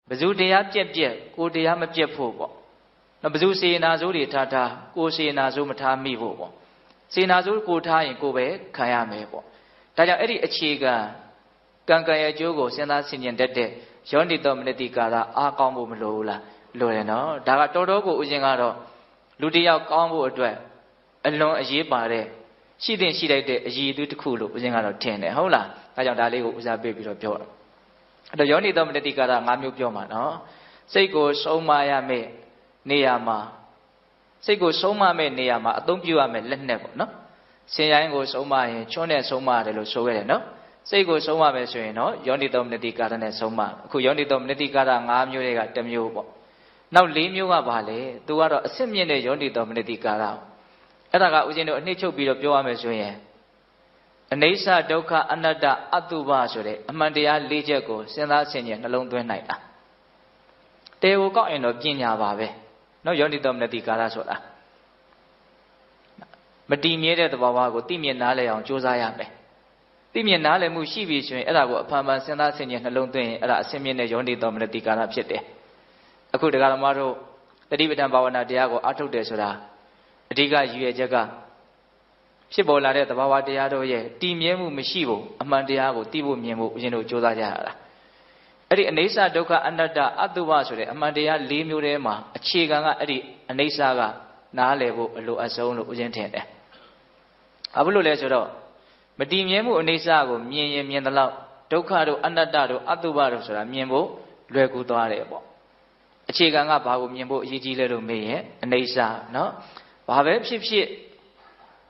ဘဇုတရားပြက်ပြက်ကိုတရားမပြက်ဖို့ပေါ့နော်ဘဇုစေနာစိုးတွေထားထားကိုစေနာစိုးမထားမိဖို့ပေါ့စေနာစိုးကိုထားရင်ကိုပဲခံရမယ်ပေါ့ဒါကြောင့်အဲ့ဒီအခြေခံကံကံရဲ့အကျိုးကိုစဉ်းစားဆင်ခြင်တတ်တဲ့ယောနိသောမနတိကာရအားကောင်းဖို့မလိုဘူးလားလိုတယ်နော်ဒါကတော်တော်ကိုဥစဉ်ကတော့လူတစ်ယောက်ကောင်းဖို့အတွက်အလွန်အရေးပါတဲ့ရှိတဲ့ရှိလိုက်တဲ့အရေးအသွေးတစ်ခုလို့ဥစဉ်ကတော့ထင်တယ်ဟုတ်လားဒါကြောင့်ဒါလေးကိုဦးစားပေးပြီးတော့ပြောတာအဲ့တော့ယောနိသောမနတိကာရ၅မျိုးပြောမှာနော်စိတ်ကိုဆုံးမရမယ့်နေရာမှာစိတ်ကိုဆုံးမမဲ့နေရာမှာအသုံးပြုရမယ်လက်နဲ့ပေါ့နော်ဆင်ရိုင်းကိုဆုံးမရင်ချွန်းနဲ့ဆုံးမရတယ်လို့ဆိုခဲ့တယ်နော်စိတ်ကိုဆုံးမမယ်ဆိုရင်တော့ယောနိသောမနတိကာရနဲ့ဆုံးမအခုယောနိသောမနတိကာရ၅မျိုးတွေကတစ်မျိုးပေါ့နောက်၄မျိုးကဘာလဲသူကတော့အစစ်မြင့်တဲ့ယောနိသောမနတိကာရအဲ့ဒါကဦးဇင်းတို့အနှစ်ချုပ်ပြီးတော့ပြောရမယ်ဆိုရင်အနိစ္စဒုက္ခအနတ္တအတုပဆိုတဲ့အမှန်တရား၄ချက်ကိုစဉ်းစားဆင်ခြင်နှလုံးသွင်းနိုင်တာတေကိုကောက်ရင်တော့ပညာပါပဲနော်ယောနိသောမနတိကာရဆိုတာမတည်မြဲတဲ့သဘောဝါကိုသိမြင်နားလည်အောင်ကြိုးစားရမယ်သိမြင်နားလည်မှုရှိပြီဆိုရင်အဲ့ဒါကိုအဖန်ဖန်စဉ်းစားဆင်ခြင်နှလုံးသွင်းရင်အဲ့ဒါအစင်းမြင့်တဲ့ယောနိသောမနတိကာရဖြစ်တယ်အခုတရားဓမ္မတို့တတိပဋ္ဌာန်ဘာဝနာတရားကိုအားထုတ်တယ်ဆိုတာအဓိကရည်ရွယ်ချက်ကဖြစ်ပေါ်လာတဲ့သဘာဝတရားတို့ရဲ့တည်မြဲမှုမရှိဘူးအမှန်တရားကိုသိဖို့မြင်ဖို့ဦးဇင်းတို့ကြိုးစားကြရတာအဲ့ဒီအနိစ္စဒုက္ခအနတ္တအတုပဆိုတဲ့အမှန်တရား၄မျိုးထဲမှာအခြေခံကအဲ့ဒီအနိစ္စကနားလည်ဖို့အလိုအဆုံးလို့ဦးဇင်းထင်တယ်ဘာဖြစ်လို့လဲဆိုတော့မတည်မြဲမှုအနိစ္စကိုမြင်ရင်မြင်သလောက်ဒုက္ခတို့အနတ္တတို့အတုပတို့ဆိုတာမြင်ဖို့လွယ်ကူသွားတယ်ပေါ့အခြေခံကဘာကိုမြင်ဖို့အရေးကြီးလဲလို့မေးရင်အနိစ္စနော်ဘာပဲဖြစ်ဖြစ်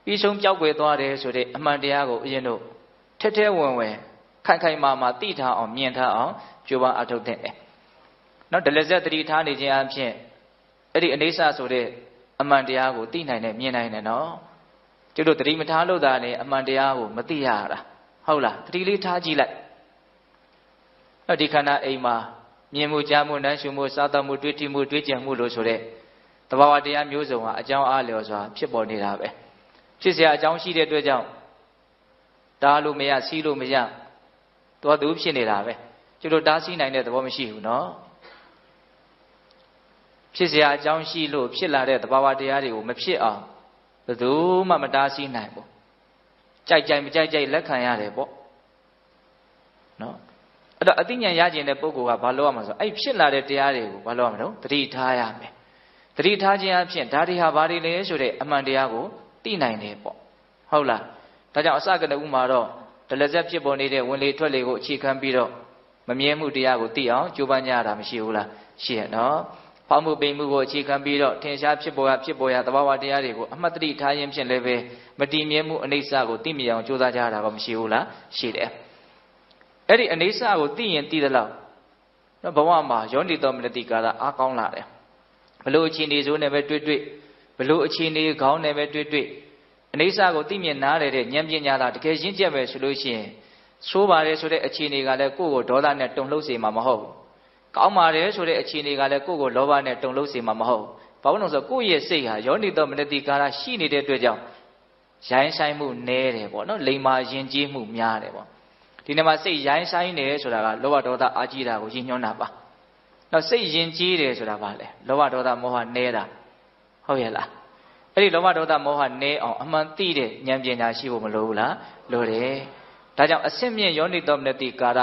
ပြီးဆုံးပြောက်ွယ်သွားတယ်ဆိုတဲ့အမှန်တရားကိုဦးဇင်းတို့ထဲထဲဝင်ဝင်ခိုင်ခိုင်မာမာသိထားအောင်မြင်ထားအောင်ကြိုးပမ်းအထောက်တဲ့နော်ဒလဇက်တတိထားနေခြင်းအဖြစ်အဲ့ဒီအနိစ္စဆိုတဲ့အမှန်တရားကိုသိနိုင်တယ်မြင်နိုင်တယ်နော်ကျတို့တတိမထားလို့သာလေအမှန်တရားကိုမသိရတာဟုတ်လားတတိလေးထားကြည့်လိုက်နော်ဒီခန္ဓာအိမ်မှာမြင်မှုကြားမှုနားရှုမှုစားသောက်မှုတွေးထိမှုတွေးကြံမှုလို့ဆိုတဲ့သဘာဝတရားမျိုးစုံဟာအကြောင်းအားလျော်စွာဖြစ်ပေါ်နေတာပဲဖြစ်เสียအကြောင်းရှိတဲ့အတွက်ကြောင့်တားလို့မရစီးလို့မရတော်သူဖြစ်နေတာပဲကျတို့တားဆီးနိုင်တဲ့သဘောမရှိဘူးနော်ဖြစ်เสียအကြောင်းရှိလို့ဖြစ်လာတဲ့သဘာဝတရားတွေကိုမဖြစ်အောင်ဘယ်သူမှမတားဆီးနိုင်ဘူးကြိုက်ကြိုက်မကြိုက်ကြိုက်လက်ခံရတယ်ပေါ့နော်အဲ့တော့အသိဉာဏ်ရကျင်တဲ့ပုဂ္ဂိုလ်ကဘာလုပ်ရမှာဆိုအဲ့ဖြစ်လာတဲ့တရားတွေကိုဘာလုပ်ရမလို့သတိထားရမယ်သတိထားခြင်းအဖြစ်ဒါတွေဟာဘာတွေလဲဆိုတဲ့အမှန်တရားကိုသိနိုင်တယ်ပေါ့ဟုတ်လားဒါကြောင့်အစကတည်းကဥမှာတော့ဒလဇက်ဖြစ်ပေါ်နေတဲ့ဝင်လေထွက်လေကိုအခြေခံပြီးတော့မမြဲမှုတရားကိုသိအောင်ကြိုးပမ်းကြရတာမရှိဘူးလားရှိရနော်ဖောက်မှုပိန်မှုကိုအခြေခံပြီးတော့ထင်ရှားဖြစ်ပေါ်ရသဘာဝတရားတွေကိုအမှတ်တရထားခြင်းဖြင့်လည်းပဲမတည်မြဲမှုအနိစ္စကိုသိမြင်အောင်ကြိုးစားကြရတာကောမရှိဘူးလားရှိတယ်အဲ့ဒီအနိစ္စကိုသိရင်သိသလောက်နော်ဘဝမှာယောနိသောမနတိကာရအားကောင်းလာတယ်ဘလို့အခြေအနေဆိုနဲ့ပဲတွေ့ဘလို့အခြေအနေခေါင်းနဲ့ပဲတွေ့အနိစ္စကိုသိမြင်နားလည်တဲ့ဉာဏ်ပညာသာတကယ်ရင့်ကျက်ပဲဆိုလို့ရှိရင်ဆိုးပါတယ်ဆိုတဲ့အခြေအနေကလည်းကိုယ့်ကိုဒေါသနဲ့တုန်လှုပ်စေမှာမဟုတ်ဘူးကောင်းပါတယ်ဆိုတဲ့အခြေအနေကလည်းကိုယ့်ကိုလောဘနဲ့တုန်လှုပ်စေမှာမဟုတ်ဘူးဘာလို့လဲဆိုတော့ကိုယ့်ရဲ့စိတ်ဟာယောနိသောမနတိကာရရှိနေတဲ့အတွက်ကြောင့်ရိုင်းဆိုင်မှုနည်းတယ်ပေါ့နော်လိမ္မာယဉ်ကျေးမှုများတယ်ပေါ့ဒီနေ့မှာစိတ်ရိုင်းဆိုင်တယ်ဆိုတာကလောဘဒေါသအာကြီးတာကိုရည်ညွှန်းတာပါနောက်စိတ်ယဉ်ကျေးတယ်ဆိုတာဘာလဲလောဘဒေါသမောဟနည်းတာဟုတ်ရဲ့လားအဲ့ဒီလောဘဒေါသမောဟနည်းအောင်အမှန်သိတဲ့ဉာဏ်ပညာရှိဖို့မလိုဘူးလားလိုတယ်ဒါကြောင့်အစစ်မြင့်ယောနိသောမနတိကာရ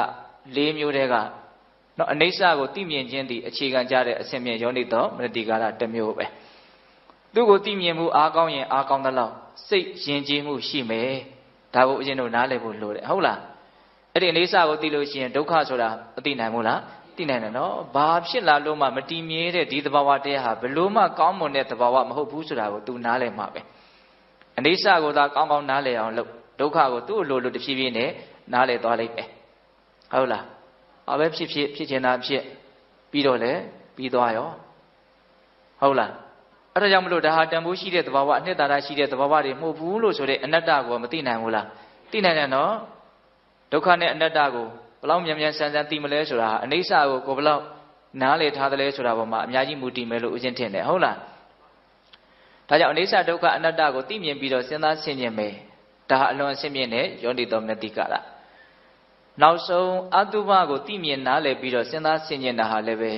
၄မျိုးတည်းကနော်အနိစ္စကိုသိမြင်ခြင်းသည်အခြေခံကြတဲ့အစစ်မြင့်ယောနိသောမနတိကာရတစ်မျိုးပဲသူ့ကိုသိမြင်မှုအားကောင်းရင်အားကောင်းသလောက်စိတ်ယဉ်ကျေးမှုရှိမယ်ဒါကိုအရင်တို့နားလည်ဖို့လိုတယ်ဟုတ်လားအဲ့ဒီအနိစ္စကိုသိလို့ရှိရင်ဒုက္ခဆိုတာမသိနိုင်ဘူးလားသိနိုင်တယ်နော်ဘာဖြစ်လာလို့မှမတည်မြဲတဲ့ဒီသဘာဝတရားဟာဘလို့မှကောင်းမွန်တဲ့သဘာဝမဟုတ်ဘူးဆိုတာကို तू နားလည်မှာပဲအနိစ္စကိုသာကောင်းကောင်းနားလည်အောင်လုပ်ဒုက္ခကိုသူ့အလိုလိုတဖြည်းဖြည်းနဲ့နားလည်သွားလိုက်တယ်ဟုတ်လားဘာပဲဖြစ်ချင်တာဖြစ်ပြီးတော့လေပြီးသွားရောဟုတ်လားအဲ့ဒါကြောင့်မလို့ဒါဟာတန်ဖိုးရှိတဲ့သဘာဝအနှစ်သာရရှိတဲ့သဘာဝတွေမဟုတ်ဘူးလို့ဆိုတဲ့အနတ္တကိုမသိနိုင်ဘူးလားသိနိုင်တယ်နော်ဒုက္ခနဲ့အနတ္တကိုဘလောက်မြန်မြန်ဆန်ဆန်သိမလဲဆိုတာအနိစ္စကိုဘလောက်နားလည်ထားတယ်လဲဆိုတာပေါ်မှာအများကြီးမူတည်မယ်လို့ဦးဇင်းထင်တယ်ဟုတ်လားဒါကြောင့်အနိစ္စဒုက္ခအနတ္တကိုသိမြင်ပြီးတော့စဉ်းစားဆင်ခြင်မယ်ဒါဟာအလွန်အဆင့်မြင့်တဲ့ယောနိသောမနတိကာရ နောက်ဆုံးအတုပကိုသိမြင်နားလည်ပြီးတော့စဉ်းစားဆင်ခြင်တာဟာလည်းပဲ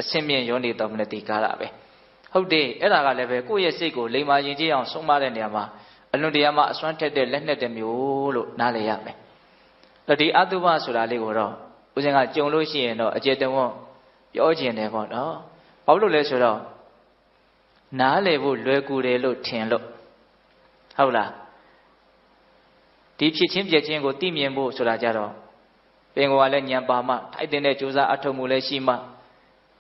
အစင်မြင့်ယောနိတော်မနတိကာရပဲဟုတ်တယ်အဲ့ဒါကလည်းပဲကိုယ့်ရဲ့စိတ်ကိုလိမ္မာရင်ကြီးအောင်ဆုံးမတဲ့နေရာမှာအလွန်တရာမှအစွမ်းထက်တဲ့လက်နဲ့တဲ့မျိုးလို့နားလည်ရမယ်ဒီအတုပဆိုတာလေးကိုတော့ဦးဇင်းကကြုံလို့ရှိရင်တော့အကျေတဝန်းပြောခြင်းတယ်ပေါ့နော်ဘာလို့လဲဆိုတော့နားလည်ဖို့လွယ်ကူတယ်လို့ထင်လို့ဟုတ်လားဒီဖြစ်ချင်းပြည့်ချင်းကိုသိမြင်ဖို့ဆိုတာကြတော့ပင်ကောကလည်းဉာဏ်ပါမှထိုက်တဲ့ကြိုးစားအထောက်မှုလည်းရှိမှ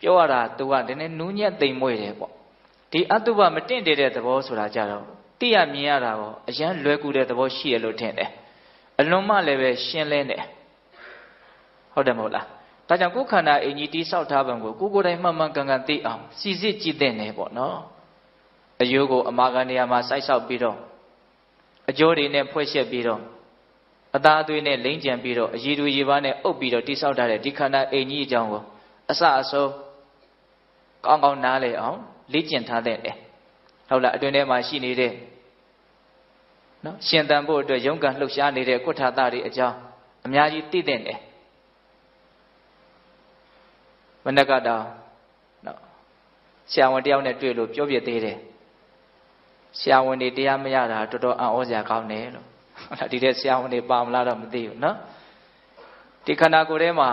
ပြောရတာသူကနည်းနည်းနူးညံ့သိမ်မွေ့တယ်ပေါ့ဒီအတုပမတင့်တယ်တဲ့သဘောဆိုတာကြတော့သိရမြင်ရတာကိုအရန်လွယ်ကူတဲ့သဘောရှိရလို့ထင်တယ်အလွန်မှလည်းပဲရှင်းလင်းတယ်ဟုတ်တယ်မဟုတ်လားဒါကြောင့်ကိုယ်ခန္ဓာအင်ကြီးတိဆောက်ထားပုံကိုကိုယ်တိုင်မှန်မှန်ကန်ကန်သိအောင်စီစစ်ကြည့်တဲ့နေပေါ့နော်အယိုးကိုအမာခံနေရာမှာစိုက်ဆောက်ပြီးတော့အကျိုးတွေနဲ့ဖွဲ့ရှက်ပြီးတော့အသားအသွေးနဲ့လိမ့်ကြံပြီးတော့အရည်သူရည်ပါးနဲ့အုပ်ပြီးတော့တိဆောက်ထားတဲ့ဒီခန္ဓာအင်ကြီးအကြောင်းကိုအစအဆုံးကောင်းကောင်းနားလည်အောင်လေ့ကျင့်ထားတဲ့တယ်ဟုတ်လားအတွင်ထဲမှာရှိနေတဲ့နော်ရှင်သန်ဖို့အတွက်ရုန်းကန်လှုပ်ရှားနေတဲ့ကုဋ္ဌာသတွေအကြောင်းအများကြီးသိတဲ့တယ်မနက်ကတော့နော်ဆရာဝန်တယောက်နဲ့တွေ့လို့ပြောပြသေးတယ်ဆရာဝန်တွေတရားမရတာတော်တော်အံ့ဩစရာကောင်းတယ်လို့ဟုတ်လားဒီတဲ့ဆရာဝန်တွေပါမလားတော့မသိဘူးနော်ဒီခန္ဓာကိုယ်ထဲမှာ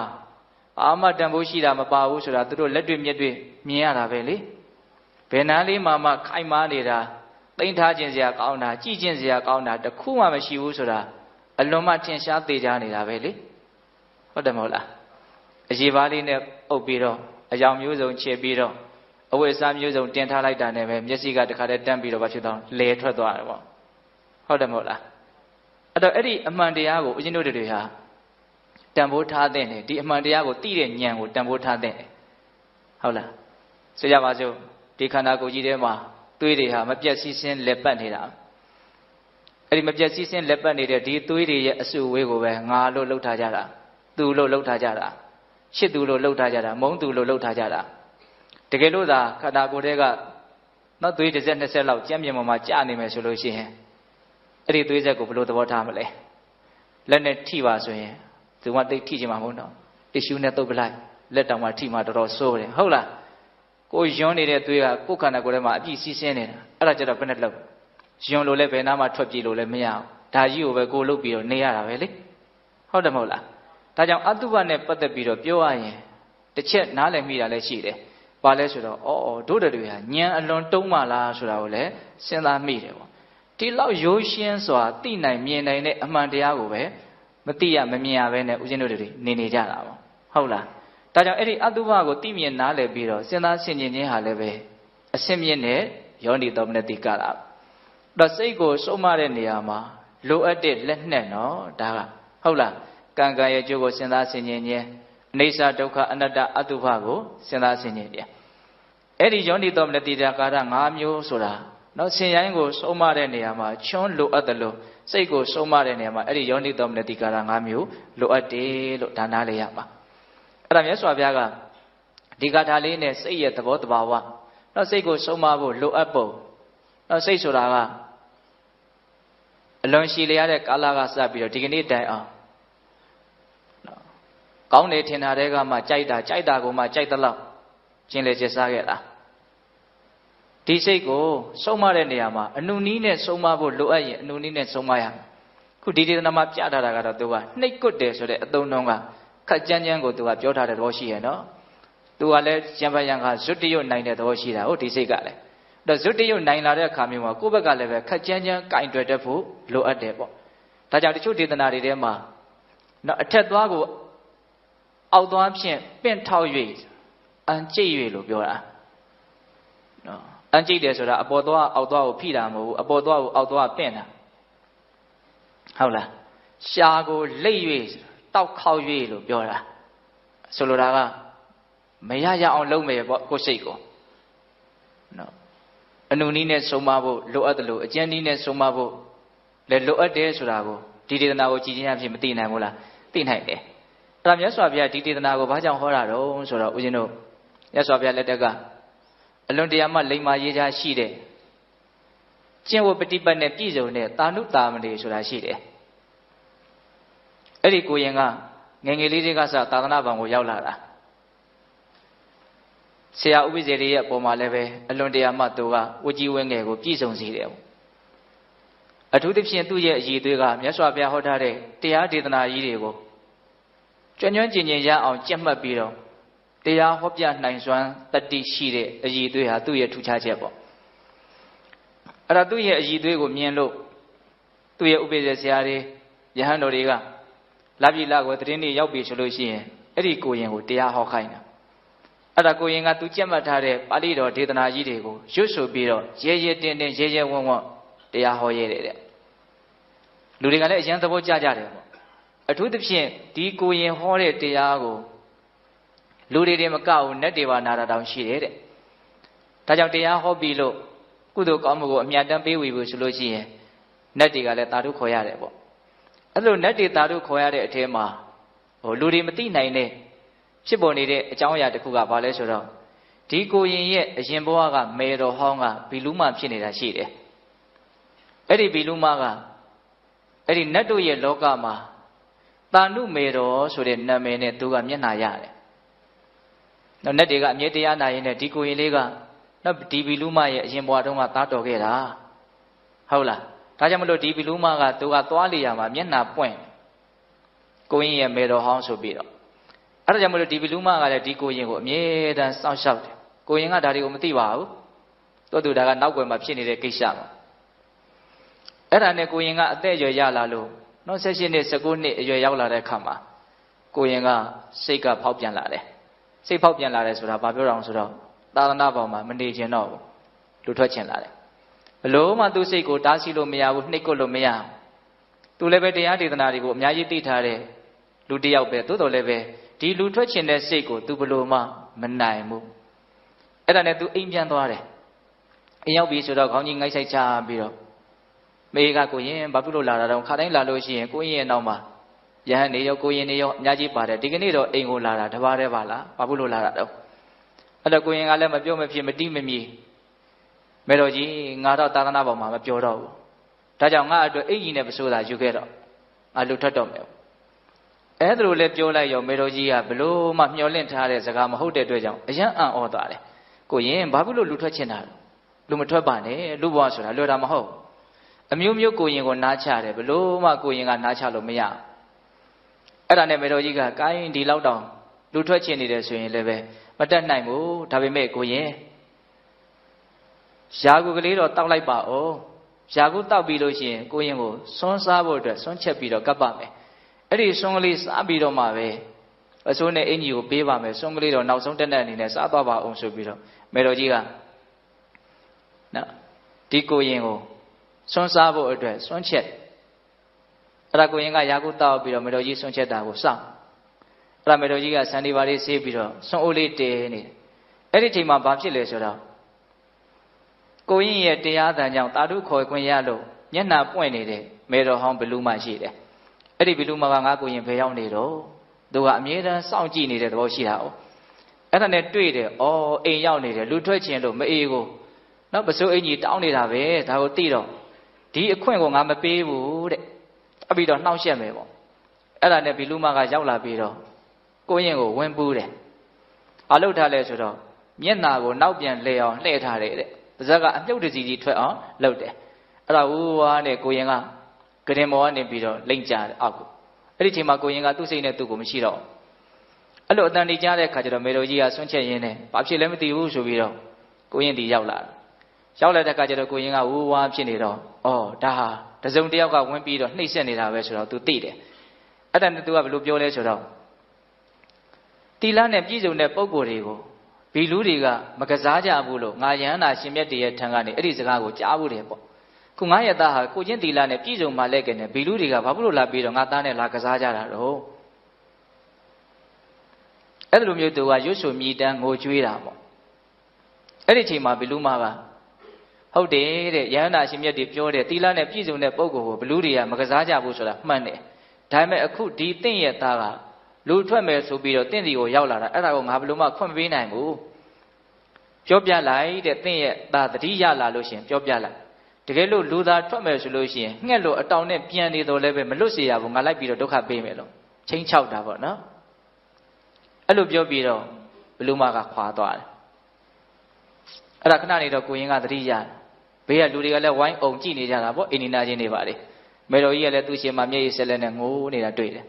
အာမတန်ဖိုးရှိတာမပါဘူးဆိုတာသူတို့လက်တွေ့မျက်တွေ့မြင်ရတာပဲလေဘယ်နာလေးမှခိုင်မာနေတာသိမ့်ထားခြင်းစရာကောင်းတာကြည်ခြင်းစရာကောင်းတာတခုမှမရှိဘူးဆိုတာအလွန်မှထင်ရှားသေးကြနေတာပဲလေဟုတ်တယ်မဟုတ်လားအရေးပါးလေးနဲ့အုပ်ပြီးတော့အယောင်မျိုးစုံခြေပြီးတော့အဝိအစားမျိုးစုံတင်ထားလိုက်တာနဲ့ပဲမျက်စိကတခါတည်းတန်းပြီးတော့ဘာဖြစ်တော့လဲထွက်သွားတယ်ပေါ့ဟုတ်တယ်မဟုတ်လားအဲ့တော့အဲ့ဒီအမှန်တရားကိုဦးဇင်းတို့တွေဟာတန်ဖိုးထားတဲ့နေဒီအမှန်တရားကိုသိတဲ့ဉာဏ်ကိုတန်ဖိုးထားတဲ့ဟုတ်လားဆိုကြပါစို့ဒီခန္ဓာကိုယ်ကြီးထဲမှာသွေးတွေဟာမပြတ်စီးဆင်းလက်ပတ်နေတာအဲ့ဒီမပြတ်စီးဆင်းလက်ပတ်နေတဲ့ဒီသွေးတွေရဲ့အစုအဝေးကိုပဲငါလို့လှုပ်ထားကြတာသူလို့လှုပ်ထားကြတာရှစ်သူလို့လှုပ်ထားကြတာမုန်းသူလို့လှုပ်ထားကြတာတကယ်လို့သာခန္ဓာကိုယ်ထဲကနောက်သွေးတစ်ဆက်နှစ်ဆက်လောက်ကြမ်းပြင်ပေါ်မှာကြာနေမယ်ဆိုလို့ရှိရင်အဲ့ဒီသွေးဆက်ကိုဘယ်လိုသဘောထားမလဲလက်နဲ့ထိပါဆိုရင်သူကတိတ်ထိချင်မှာမဟုတ်တော့တစ်ရှူးနဲ့တုပ်ပလိုက်လက်တောင်မှထိမှတော်တော်ဆိုးတယ်ဟုတ်လားကိုယွန်းနေတဲ့သွေးကကိုယ်ခန္ဓာကိုယ်ထဲမှာအပြည့်စီးဆင်းနေတာအဲ့ဒါကြတော့ဘယ်နဲ့လောက်ယွန်းလို့လည်းဘယ်နာမှထွက်ပြေးလို့လည်းမရအောင်ဒါကြီးကိုပဲကိုလှုပ်ပြီးတော့နေရတာပဲလေဟုတ်တယ်မဟုတ်လားဒါကြောင့်အတုပနဲ့ပတ်သက်ပြီးတော့ပြောရရင်တစ်ချက်နားလည်မိတာလည်းရှိတယ်ဘာလဲဆိုတော့တို့တွေဟာဉာဏ်အလွန်တုံးမှလားဆိုတာကိုလည်းစဉ်းစားမိတယ်ပေါ့ဒီလောက်ရိုးရှင်းစွာသိနိုင်မြင်နိုင်တဲ့အမှန်တရားကိုပဲမသိရမမြင်ရပဲနဲ့ဦးဇင်းတို့တွေနေကြတာပေါ့ဟုတ်လားဒါကြောင့်အဲ့ဒီအတုပကိုသိမြင်နားလည်ပြီးတော့စဉ်းစားဆင်ခြင်ခြင်းဟာလည်းပဲအစင်မြင့်တဲ့ယောနိတော်မနတိကာရတော့စိတ်ကိုစုံမတဲ့နေရာမှာလိုအပ်တဲ့လက်နဲ့နော်ဒါကဟုတ်လားကံကံရဲ့ကျိုးကိုစဉ်းစားဆင်ခြင်ခြင်းအနိစ္စဒုက္ခအနတ္တအတုပကိုစဉ်းစားဆင်ခြင်ခြင်းအဲ့ဒီယောနိတော်မနတိကာရ၅မျိုးဆိုတာနော်ဆင်ရိုင်းကိုစုံမတဲ့နေရာမှာချွန်းလိုအပ်တယ်လို့စိတ်ကိုစုံမတဲ့နေရာမှာအဲ့ဒီယောနိတော်မနတိကာရ၅မျိုးလိုအပ်တယ်လို့ဒါနားလေရမှာအဲ့ဒါမြတ်စွာဘုရားကဒီဂါထာလေးနဲ့စိတ်ရဲ့သဘောတဘာဝနော်စိတ်ကိုစုံမဖို့လိုအပ်ပုံနော်စိတ်ဆိုတာကအလွန်ရှည်လျားတဲ့ကာလကစပြီးတော့ဒီကနေ့တိုင်အောင်နော်ကောင်းတယ်ထင်တာတွေကမှကြိုက်တာကိုမှကြိုက်သလောက်ကျင်လေကျစားခဲ့တာဒီစိတ်ကိုစုံမတဲ့နေရာမှာအနုနီးနဲ့စုံမဖို့လိုအပ်ရင်အနုနီးနဲ့စုံမရခုဒီဒေသနာမှာပြထားတာကတော့သူကနှိပ်ကွတ်တယ်ဆိုတဲ့အသုံးနှုန်းကခက်ကြမ်းကြမ်းကိုသူကပြောထားတဲ့သဘောရှိရဲ့နော်သူကလည်းကျန်ပါရန်ကဇွတ်တရွတ်နိုင်တဲ့သဘောရှိတာဟုတ်ဒီစိတ်ကလည်းတော့ဇွတ်တရွတ်နိုင်လာတဲ့အခါမျိုးမှာကိုယ့်ဘက်ကလည်းပဲခက်ကြမ်းကြမ်းကင်တွယ်တတ်ဖို့လိုအပ်တယ်ပေါ့ဒါကြောင့်တချို့ဒေသနာတွေထဲမှာနော်အထက်သွားကိုအောက်သွားဖြင့်ပင့်ထောက်၍အန်ကျိတ်၍လို့ပြောတာနော်အန်ကျိတ်တယ်ဆိုတာအပေါ်သွားအောက်သွားကိုဖိတာမဟုတ်ဘူးအပေါ်သွားကိုအောက်သွားပင့်တာဟုတ်လားရှားကိုလိတ်၍တောက်ခေါက်၍လို့ပြောတာဆိုလိုတာကမရရအောင်လုပ်မယ်ပေါ့ကိုယ်စိတ်ကိုနော်အနုနည်းနဲ့ဆုံးမဖို့လိုအပ်တယ်လို့အကျဉ်းနည်းနဲ့ဆုံးမဖို့လည်းလိုအပ်တယ်ဆိုတာကိုဒီဒေသနာကိုကြည်ချင်းအဖြစ်မသိနိုင်ဘူးလားသိနိုင်တယ်အဲ့ဒါမြတ်စွာဘုရားဒီဒေသနာကိုဘာကြောင့်ဟောတာတော့ဆိုတော့ဦးဇင်းတို့မြတ်စွာဘုရားလက်ထက်ကအလွန်တရာမှလိမ္မာရေးချရှိတဲ့ကျင့်ဝတ်ပฏิပတ်နဲ့ပြည့်စုံတဲ့တာနုတာမဏေဆိုတာရှိတယ်အဲ့ဒီကိုရင်က ငယ်လေးတွေကစသာသနာ့ဘောင်ကိုရောက်လာတာဆရာဥပ္ပဇေတွေရဲ့အပေါ်မှာလည်းပဲအလွန်တရာမှသူကဝကြီးဝင်းငယ်ကိုပြည့်စုံစေတယ်အထူးသဖြင့်သူ့ရဲ့အည်သွေးကမြတ်စွာဘုရားဟောထားတဲ့တရားဒေသနာကြီးတွေကိုကျွမ်းကျွမ်းကျင်ကျင်ရအောင်ကြက်မှတ်ပြီးတော့တရားဟောပြနိုင်စွမ်းတတိရှိတဲ့အည်သွေးဟာသူ့ရဲ့ထူးခြားချက်ပေါ့အဲ့ဒါသူ့ရဲ့အည်သွေးကိုမြင်လို့သူ့ရဲ့ဥပ္ပဇေဆရာတွေယဟန်တော်တွေကလာပြီလာကိုသတင်းတွေရောက်ပြီဆိုလို့ရှိရင်အဲ့ဒီကိုရင်ကိုတရားဟောခိုင်းတာအဲ့ဒါကိုရင်ကသူကြက်မှတ်ထားတဲ့ပါဠိတော်ဒေသနာကြီးတွေကိုရွတ်ဆိုပြီးတော့ရဲရဲတင်းတင်းရဲရဲဝံ့ဝံ့တရားဟောရဲတဲ့လူတွေကလည်းအရင်သဘောကျကြတယ်ပေါ့အထူးသဖြင့်ဒီကိုရင်ဟောတဲ့တရားကိုလူတွေမကဘူးနတ်တွေပါနာတာတောင်ရှိတယ်တဲ့ဒါကြောင့်တရားဟောပြီးလို့ကုသိုလ်ကောင်းမှုကိုအမြတ်တမ်းပေးဝေဖို့ဆိုလို့ရှိရင်နတ်တွေကလည်းတာဓုခေါ်ရတယ်ပေါ့အဲ့လိုနတ်တွေတာဓုခေါ်ရတဲ့အထဲမှာလူတွေမသိနိုင်တဲ့ဖြစ်ပေါ်နေတဲ့အကြောင်းအရာတစ်ခုကဘာလဲဆိုတော့ဒီကိုရင်ရဲ့အရင်ဘဝကမေတော်ဟောင်းကဘီလူမဖြစ်နေတာရှိတယ်အဲ့ဒီဘီလူမကအဲ့ဒီနတ်တို့ရဲ့လောကမှာတာနုမေတော်ဆိုတဲ့နာမည်နဲ့သူကမျက်နှာရတယ်နော်နတ်တွေကအမြဲတရားနာရင်နဲ့ဒီကိုရင်လေးကနော်ဒီဘီလူမရဲ့အရင်ဘဝတုန်းကသားတော်ခဲ့တာဟုတ်လားဒါကြောင့်မလို့ဒီဘီလူမကသူကသွားလေရမှာမျက်နှာပွင့်ကိုရင်ရဲ့မေတော်ဟောင်းဆိုပြီးတော့အဲ့ဒါကြောင့်မလို့ဒီဘီလူမကလည်းဒီကိုရင်ကိုအမြဲတမ်းစောင့်ရှောက်တယ်ကိုရင်ကဒါတွေကိုမသိပါဘူးတိုးတူဒါကနောက်ွယ်မှာဖြစ်နေတဲ့ကိစ္စပါအဲ့ဒါနဲ့ကိုရင်ကအသက်အရွယ်ရလာလို့နော်16နှစ်19နှစ်အရွယ်ရောက်လာတဲ့အခါမှာကိုရင်ကစိတ်ကဖောက်ပြန်လာတယ်စိတ်ဖောက်ပြန်လာတယ်ဆိုတာဘာပြောတော့ဆိုတော့သာသနာ့ဘောင်မှာမနေခြင်းတော့ဘူးလူထွက်ခြင်းလာတယ်ဘလို့မှသူ့စိတ်ကိုတားဆီးလို့မရဘူးနှိပ်ကွပ်လို့မရဘူးသူလည်းပဲတရားဒေသနာတွေကိုအများကြီးသိထားတဲ့လူတစ်ယောက်ပဲသို့တော်လည်းပဲဒီလူထွက်ခြင်းတဲ့စိတ်ကိုသူဘလို့မှမနိုင်ဘူးအဲ့ဒါနဲ့သူအိမ်ပြန်သွားတယ်အိမ်ရောက်ပြီဆိုတော့ခေါင်းကြီးငိုက်ဆိုင်ချပြီးတော့မေကကိုရင်ဘာဖြစ်လို့လာတာတော့ခါတိုင်းလာလို့ရှိရင်ကိုရင်ရဲ့နောက်မှာယဟန်နေရောကိုရင်နေရောအများကြီးပါတယ်ဒီကနေ့တော့အိမ်ကိုလာတာတပါးတည်းပါလားဘာဖြစ်လို့လာတာတော့အဲ့တော့ကိုရင်ကလည်းမပြောမဖြစ်မတိမမီမေတော်ကြီးငါတော့သာသနာပေါ်မှာမပြောတော့ဘူးဒါကြောင့်ငါအတွက်အိမ်ကြီးနဲ့ပစိုးတာယူခဲ့တော့ငါလူထွက်တော့မယ်အဲ့ဒါလိုလဲပြောလိုက်ရောမေတော်ကြီးကဘလို့မှမျောလင့်ထားတဲ့စကားမဟုတ်တဲ့အတွက်ကြောင့်အယံအံ့ဩသွားတယ်ကိုရင်ဘာဖြစ်လို့လူထွက်ချင်တာလူမထွက်ပါနဲ့လူဘဝဆိုတာလွယ်တာမဟုတ်အမျိုးမျိုးကိုရင်ကိုနားချတယ်ဘလို့မှကိုရင်ကနားချလို့မရအဲ့ဒါနဲ့မေတော်ကြီးကကိုင်းဒီလောက်တောင်လူထွက်ချင်နေတယ်ဆိုရင်လည်းပဲမတက်နိုင်ဘူးဒါပေမဲ့ကိုရင်ယာကုကလေးတော့တောက်လိုက်ပါဦးယာကုတောက်ပြီးလို့ရှိရင်ကိုရင်ကိုစွန်းစားဖို့အတွက်စွန်းချက်ပြီးတော့ကပ်ပါမယ်အဲ့ဒီစွန်းကလေးစားပြီးတော့မှပဲအစိုးနဲ့အင်ကြီးကိုပေးပါမယ်စွန်းကလေးတော့နောက်ဆုံးတက်တဲ့အနေနဲ့စားသွားပါအောင်ဆိုပြီးတော့မေတော်ကြီးကနော်ဒီကိုရင်ကိုစွန်းစားဖို့အတွက်စွန်းချက်အဲ့ဒါကိုရင်ကယာကုတောက်ပြီးတော့မေတော်ကြီးစွန်းချက်တာကိုစောင့်အဲ့ဒါမေတော်ကြီးကစံဒီပါလေးဆေးပြီးတော့စွန်းအိုးလေးတဲနေတယ်အဲ့ဒီချိန်မှာဘာဖြစ်လဲဆိုတော့ကိုရင်ရဲ့တရားတန်ကြောင့်တာဓုခေါ်ခွင့်ရလို့မျက်နှာပွင့်နေတဲ့မေတော်ဟောင်းဘလူးမရှိတယ်အဲ့ဒီဘလူးမကငါကိုရင်ဖယ်ရောက်နေတော့သူကအမြဲတမ်းစောင့်ကြည့်နေတဲ့သဘောရှိတာ哦အဲ့ဒါနဲ့တွေ့တယ်ဩအိမ်ရောက်နေတယ်လူထွက်ခြင်းလို့မအေးကိုနောက်ပစိုးအင်ကြီးတောင်းနေတာပဲဒါကိုသိတော့ဒီအခွင့်ကိုငါမပေးဘူးတဲ့အပြီးတော့နှောက်ယှက်မယ်ပေါ့အဲ့ဒါနဲ့ဘီလူမကရောက်လာပြီးတော့ကိုရင်ကိုဝင်ပူးတယ်အလုပ်ထားလဲဆိုတော့မျက်နာကိုနောက်ပြန်လှည့်အောင်လှည့်ထားတယ်တဲ့ပါဇက်ကအမြုပ်တစီကြီးထွက်အောင်လုပ်တယ်အဲ့ဒါဝူဝါနဲ့ကိုရင်ကကရင်မောကနေပြီးတော့လိမ့်ကြတယ်အောက်ကိုအဲ့ဒီချိန်မှာကိုရင်ကသူ့စိတ်နဲ့သူ့ကိုမရှိတော့အဲ့လိုအတန်တီးကြတဲ့ခါကျတော့မေတော်ကြီးကဆွန့်ချက်ရင်းနဲ့ဘာဖြစ်လဲမသိဘူးဆိုပြီးတော့ကိုရင်ဒီရောက်လာရောက်လာတဲ့ခါကျတော့ကိုရင်ကဝူဝါဖြစ်နေတော့ဩဒါဟာတစုံတစ်ယောက်ကဝင်ပြီးတော့နှိပ်စက်နေတာပဲဆိုတော့ तू သိတယ်အဲ့ဒါနဲ့ तू ကဘယ်လိုပြောလဲဆိုတော့တီလာနဲ့ပြည်စုံတဲ့ပုံကိုယ်တွေကိုဘီလူတွေကမကစားကြဘူးလို့ငါယဟန္တာရှင်မြတ်တည်းရဲ့ထံကနေအဲ့ဒီစကားကိုကြားဘူးတယ်ပေါ့ခုငါရဲ့သားဟာကိုချင်းတီလာနဲ့ပြည်စုံမှလဲကနေဘီလူတွေကဘာဖြစ်လို့လာပြီးတော့ငါသားနဲ့လာကစားကြတာတော့အဲ့လိုမျိုး तू ကရွတ်ဆိုမြည်တမ်းငိုကြွေးတာပေါ့အဲ့ဒီချိန်မှာဘီလူမကဟုတ်တယ်တဲ့ယဟန္တာရှင်မြတ်တွေပြောတယ်တီလာနဲ့ပြည်စုံတဲ့ပုံကိုဘလူတွေကမကစားကြဘူးဆိုတာမှန်တယ်ဒါပေမဲ့အခုဒီတင့်ရဲ့သားကလူထွက်မယ်ဆိုပြီးတော့တင့်စီကိုရောက်လာတာအဲ့ဒါကိုငါဘယ်လိုမှခွင့်မပေးနိုင်ဘူးပြောပြလိုက်တဲ့တင့်ရဲ့သားတတိရလာလို့ရှင်ပြောပြလိုက်တကယ်လို့လူသားထွက်မယ်ဆိုလို့ရှိရင်ငှက်လို့အတောင်နဲ့ပြန်နေတော့လည်းပဲမလွတ်စေရဘူးငါလိုက်ပြီးတော့ဒုက္ခပေးမယ်လို့ ချင်းချောက်တာပေါ့နော်အဲ့လိုပြောပြီးတော့ဘလူမကခွာသွားတယ်အဲ့ဒါခဏနေတော့ကိုရင်ကသတိရတယ်ဘေးကလူတွေကလည်းဝိုင်းအောင်ကြည့်နေကြတာပေါ့အိန္ဒိနာချင်းတွေပါလေမေတော်ကြီးကလည်းသူ့ရှင်မှာမျက်ရည်ဆက်လက်နဲ့ငိုးနေတာတွေ့တယ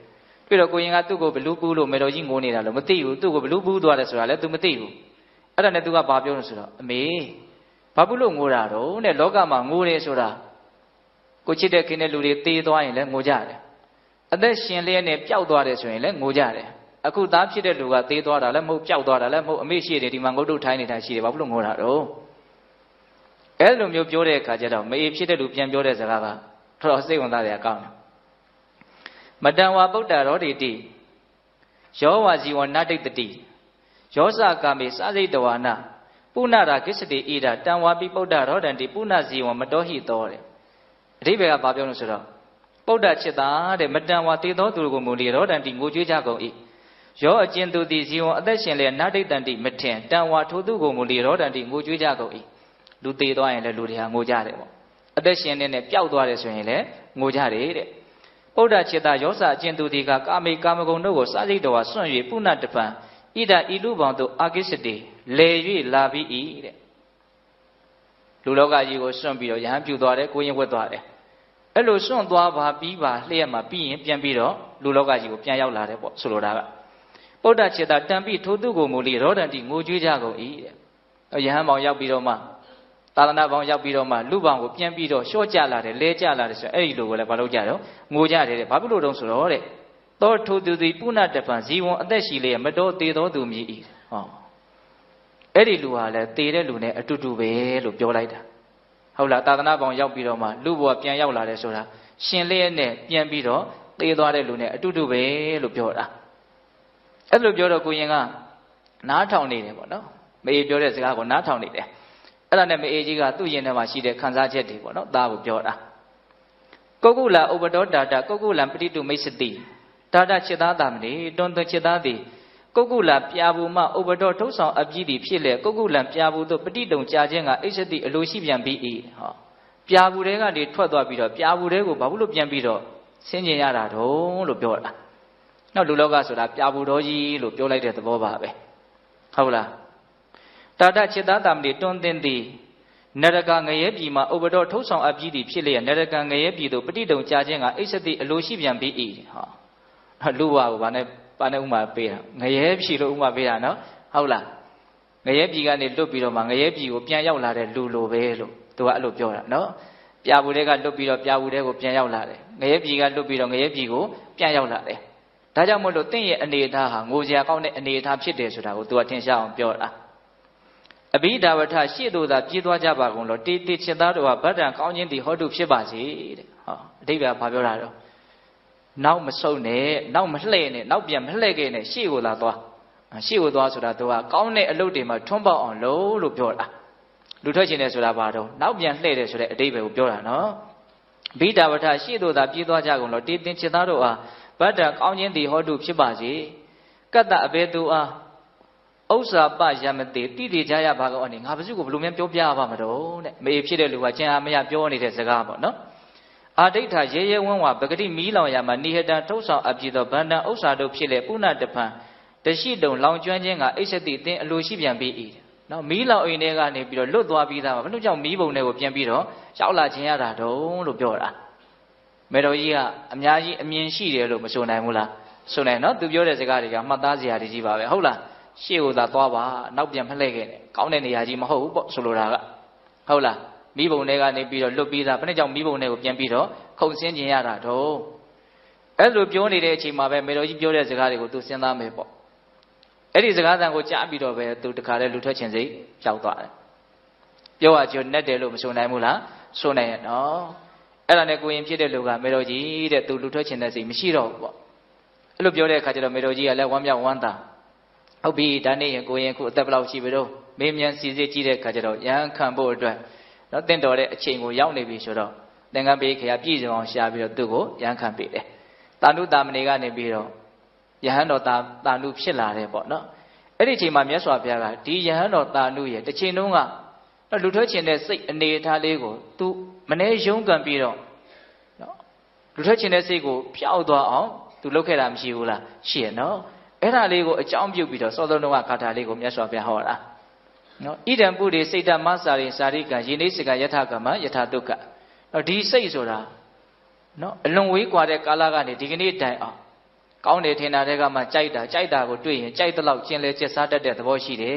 ်တွေ့တော့ကိုရင်ကသူ့ကိုဘလူးပူးလို့မေတော်ကြီးငိုးနေတာလို့မသိဘူးသူ့ကိုဘလူးပူးသွားတယ်ဆိုတာလည်း तू မသိဘူးအဲ့ဒါနဲ့ तू ကဘာပြောလို့ဆိုတော့အမေဘာဖြစ်လို့ငိုတာတော့တဲ့လောကမှာငိုတယ်ဆိုတာကိုချစ်တဲ့ခင်တဲ့လူတွေသေသွားရင်လည်းငိုကြတယ်အသက်ရှင်လျက်နဲ့ပျောက်သွားတယ်ဆိုရင်လည်းငိုကြတယ်အခုသားဖြစ်တဲ့လူကသေသွားတာလည်းမဟုတ်ပျောက်သွားတာလည်းမဟုတ်အမေရှိတယ်ဒီမှာငုတ်တုတ်ထိုင်းနေတာရှိတယ်ဘာဖြစ်လို့ငိုတာတော့အဲ့လိုမျိုးပြောတဲ့အခါကျတော့မေဖြစ်တဲ့လူပြန်ပြောတဲ့စကားကတော်စိတ်ဝင်စားတယ်အကောင်းတယ်မတံဝါဗုဒ္ဓရောတိတိယောဝါဇီဝနာတိတ္တိယောစကာမေစာစိတ်တဝါနာပုဏ္ဏရာကိစ္စတိဣဒတံဝါပိဗုဒ္ဓရောတံတိပုဏ္ဏဇီဝမတောဟိသောတဲ့အဓိပ္ပာယ်ကဘာပြောလို့ဆိုတော့ဗုဒ္ဓจิตတာတဲ့မတံဝါသေသောသူကိုမူလီရောတံတိငိုကြွေးကြကုန်၏ယောအကျဉ်သူသည်ဇီဝအသက်ရှင်လျက်နာတိတ္တံတိမထင်တံဝါထိုသူကိုမူလီရောတံတိငိုကြွေးကြကုန်၏လူသေသွားရင်လည်းလူတွေဟာငိုကြတယ်ပေါ့အသက်ရှင်နေပျောက်သွားတယ်ဆိုရင်လည်းငိုကြတယ်တဲ့ဗုဒ္ဓจิตတာယောစအကျဉ်သူသည်ကကာမေကာမဂုဏ်တို့ကိုစာစိတ်တော်ဆွန့်၍ပုဏ္ဏတပံဣဒဤလူပေါင်းတို့အာကိစ္စတိလေ၍လာပြီး၏တဲ့လူလောကကြီးကိုစွန့်ပြီးတော့ယဟန်ပြုသွားတယ်ကိုရင်ဝတ်သွားတယ်အဲ့လိုစွန့်သွားပါပြီးပါလျှက်မှာပြီးရင်ပြန်ပြီးတော့လူလောကကြီးကိုပြန်ရောက်လာတယ်ပေါ့ဆိုလိုတာကဗုဒ္ဓจิตတာတံပိထိုသူကိုမူလီရောဒန်တိငိုကြွေးကြကုန်၏တဲ့ယဟန်ပေါင်းရောက်ပြီးတော့မှသာသနာပေါင်းရောက်ပြီးတော့မှလူပေါင်းကိုပြန်ပြီးတော့လျှော့ကြလာတယ်လဲကြလာတယ်ဆိုအဲ့ဒီလိုကိုလည်းမလုပ်ကြတော့ငိုကြတယ်တဲ့ဘာဖြစ်လို့တုံးဆိုတော့တဲ့သောထိုသူသည်ပုဏ္ဏတပံဇီဝအသက်ရှိလျက်မတော်သေးသောသူမြည်၏ဟောအဲ့ဒီလူဟာလည်းသေတဲ့လူနဲ့အတူတူပဲလို့ပြောလိုက်တာဟုတ်လားသာသနာပေါင်းရောက်ပြီးတော့မှလူဘဝပြန်ရောက်လာတယ်ဆိုတာရှင်လျက်နဲ့ပြန်ပြီးတော့သေသွားတဲ့လူနဲ့အတူတူပဲလို့ပြောတာအဲ့လိုပြောတော့ကိုရင်ကနားထောင်နေတယ်ပေါ့နော်မေပြောတဲ့စကားကိုနားထောင်နေတယ်အဲ့ဒါနဲ့မေအေကြီးကသူ့ရင်ထဲမှာရှိတဲ့ခံစားချက်တွေပေါ့နော်သားကိုပြောတာကုက္ကုလဥပဒောတာတကုက္ကုလံပတိတုမိတ်စတိတာတจิตသားတာမဏိတွန်တွင်จิตသားသည်ကုက္ကုလပြာဘူးမှဥပဒောထုတ်ဆောင်အပြည့်သည်ဖြစ်လေကုက္ကုလံပြာဘူးတို့ပတိတုံကြာခြင်းကအိစတိအလိုရှိပြန်ပြီး၏ဟောပြာဘူးတွေကနေထွက်သွားပြီးတော့ပြာဘူးတွေကိုဘာလို့ပြန်ပြီးတော့ဆင်းကျင်ရတာတုံးလို့ပြောတာနောက်လူလောကဆိုတာပြာဘူးတော်ကြီးလို့ပြောလိုက်တဲ့သဘောပါပဲဟုတ်လားတာတจิตသားတာမဏိတွန်သင်သည်နရကငရဲပြည်မှာဥပဒောထုတ်ဆောင်အပြည့်သည်ဖြစ်လေနရကငရဲပြည်တို့ပတိတုံကြာခြင်းကအိစတိအလိုရှိပြန်ပြီး၏ဟောလူဝါကိုဗာနဲ့ဥမာပေးတာငရဲပြည်လို့ဥမာပေးတာနော်ဟုတ်လားငရဲပြည်ကနေလွတ်ပြီးတော့မှငရဲပြည်ကိုပြန်ရောက်လာတဲ့လူလိုပဲလို့သူကအဲ့လိုပြောတာနော်ပြာဘူးတွေကလွတ်ပြီးတော့ပြာဘူးတွေကိုပြန်ရောက်လာတယ်ငရဲပြည်ကလွတ်ပြီးတော့ငရဲပြည်ကိုပြန်ရောက်လာတယ်ဒါကြောင့်မို့လို့တင့်ရဲ့အနေအထားဟာငိုစရာကောင်းတဲ့အနေအထားဖြစ်တယ်ဆိုတာကိုသူကထင်ရှားအောင်ပြောတာအဘိဓာဝထရှေ့သို့သာပြေးသွားကြပါကုန်လို့တေတေချစ်သားတို့ဟာဗတ္တံကောင်းခြင်းသည်ဟောတုဖြစ်ပါစေတဲ့ဟောအဓိပ္ပာယ်ဘာပြောတာတော့နောက်မဆုတ်နဲ့နောက်မလှဲ့နဲ့နောက်ပြန်မလှဲ့ခဲ့နဲ့ရှေ့ကိုလာသွားရှေ့ကိုသွားဆိုတာသူကကောင်းတဲ့အလုပ်တွေမှာထွန်းပေါက်အောင်လို့ပြောတာလူထွက်ခြင်းနဲ့ဆိုတာဘာတော့နောက်ပြန်လှဲ့တယ်ဆိုတဲ့အဓိပ္ပာယ်ကိုပြောတာနော်ဘိဓာဝထရှေ့သို့သာပြေးသွားကြကုန်လို့တေတင်ချစ်သားတို့ဟာဗတ္တံကောင်းခြင်းသည်ဟောတုဖြစ်ပါစေကတ္တအဘေသူအားဥစ္စာပယမတိတိတိကြရပါကောအနေငါပစုကိုဘယ်လိုများပြောပြပါမတော့တဲ့မေဖြစ်တဲ့လူကကျင်အားမရပြောနေတဲ့စကားပေါ့နော်အာဒိဋ္ဌရဲရဲဝန်းဝါပဂတိမီးလောင်ရမှာနိဟတံထုတ်ဆောင်အပြည့်သောဗန္တံဥစ္စာတို့ဖြစ်လေပုဏ္ဏတပံတရှိတုံလောင်ကျွမ်းခြင်းကအိစတိအင်းအလိုရှိပြန်ပြီး၏နော်မီးလောင်အိမ်ထဲကနေပြီးတော့လွတ်သွားပြီးသားဘယ်လိုကြောင့်မီးပုံတွေကိုပြန်ပြီးတော့ရောက်လာခြင်းရတာတုံးလို့ပြောတာမေတော်ကြီးကအများကြီးအမြင်ရှိတယ်လို့မဆိုနိုင်ဘူးလားဆိုနိုင်နော်သူပြောတဲ့စကားတွေကမှတ်သားစရာတွေကြီးပါပဲဟုတ်လားရှေ့ကိုသာသွားပါနောက်ပြန်မလှည့်ခဲ့နဲ့ကောင်းတဲ့နေရာကြီးမဟုတ်ဘူးပေါ့ဆိုလိုတာကဟုတ်လားမိဘုံတွေကနေပြီးတော့လွတ်ပြီးသားဘယ်နဲ့ကြောင့်မိဘုံတွေကိုပြန်ပြီးတော့ခုံဆင်းခြင်းရတာတော့အဲ့လိုပြောနေတဲ့အချိန်မှာပဲမေတော်ကြီးပြောတဲ့စကားတွေကိုသူစဉ်းစားမယ်ပေါ့အဲ့ဒီစကားသံကိုကြားပြီးတော့ပဲသူတခါတည်းလူထွက်ခြင်းစိတ်ကြောက်သွားတယ်ပြောရကျွတ်နဲ့တယ်လို့မဆိုနိုင်ဘူးလားဆိုနိုင်ရဲ့နော်အဲ့ဒါနဲ့ကိုရင်ဖြစ်တဲ့လူကမေတော်ကြီးတဲ့သူလူထွက်ခြင်းတဲ့စိတ်မရှိတော့ဘူးပေါ့အဲ့လိုပြောတဲ့အခါကျတော့မေတော်ကြီးကလည်းဝမ်းမြောက်ဝမ်းသာဟုတ်ပြီဒါနဲ့ရင်ကိုရင်ခုအသက်ဘယ်လောက်ရှိပြီတော့မေးမြန်းစီစစ်ကြည့်တဲ့အခါကျတော့ရဟန်းခံဖို့အတွက်နော်တင့်တော်တဲ့အချိန်ကိုရောက်နေပြီဆိုတော့သင်္ကန်းပေးခရပြည့်စုံအောင်ရှာပြီးတော့သူ့ကိုရဟန်းခံပေးတယ်တာနုတာမဏေကနေပြီးတော့ယဟန်တော်တာနုဖြစ်လာတယ်ပေါ့နော်အဲ့ဒီအချိန်မှာမြတ်စွာဘုရားကဒီယဟန်တော်တာနုရဲ့တစ်ချိန်တုန်းကလူထွက်ခြင်းတဲ့စိတ်အနေအထားလေးကိုသူမနှဲရုံးကန်ပြီးတော့နော်လူထွက်ခြင်းတဲ့စိတ်ကိုဖျောက်သွားအောင် သူလုတ်ခဲ့တာမရှိဘူးလားရှိရနော်အဲ့ဒါလေးကိုအကြောင်းပြုပြီးတော့စောစောတုန်းကဂါထာလေးကိုမြတ်စွာဘုရားဟောတာနော်ဣဒံပုရိစိတ်တမစာရိစာရိကံယေနိစကယထာကမယထာတုက္ကနော်ဒီစိတ်ဆိုတာနော်အလွန်ဝေးကွာတဲ့ကာလကနေဒီကနေ့တိုင်အောင်ကောင်းတယ်ထင်တာတွေကမှကြိုက်တာကိုတွေ့ရင်ကြိုက်တဲ့လောက်ကျင်လဲကျက်စားတတ်တဲ့သဘောရှိတယ်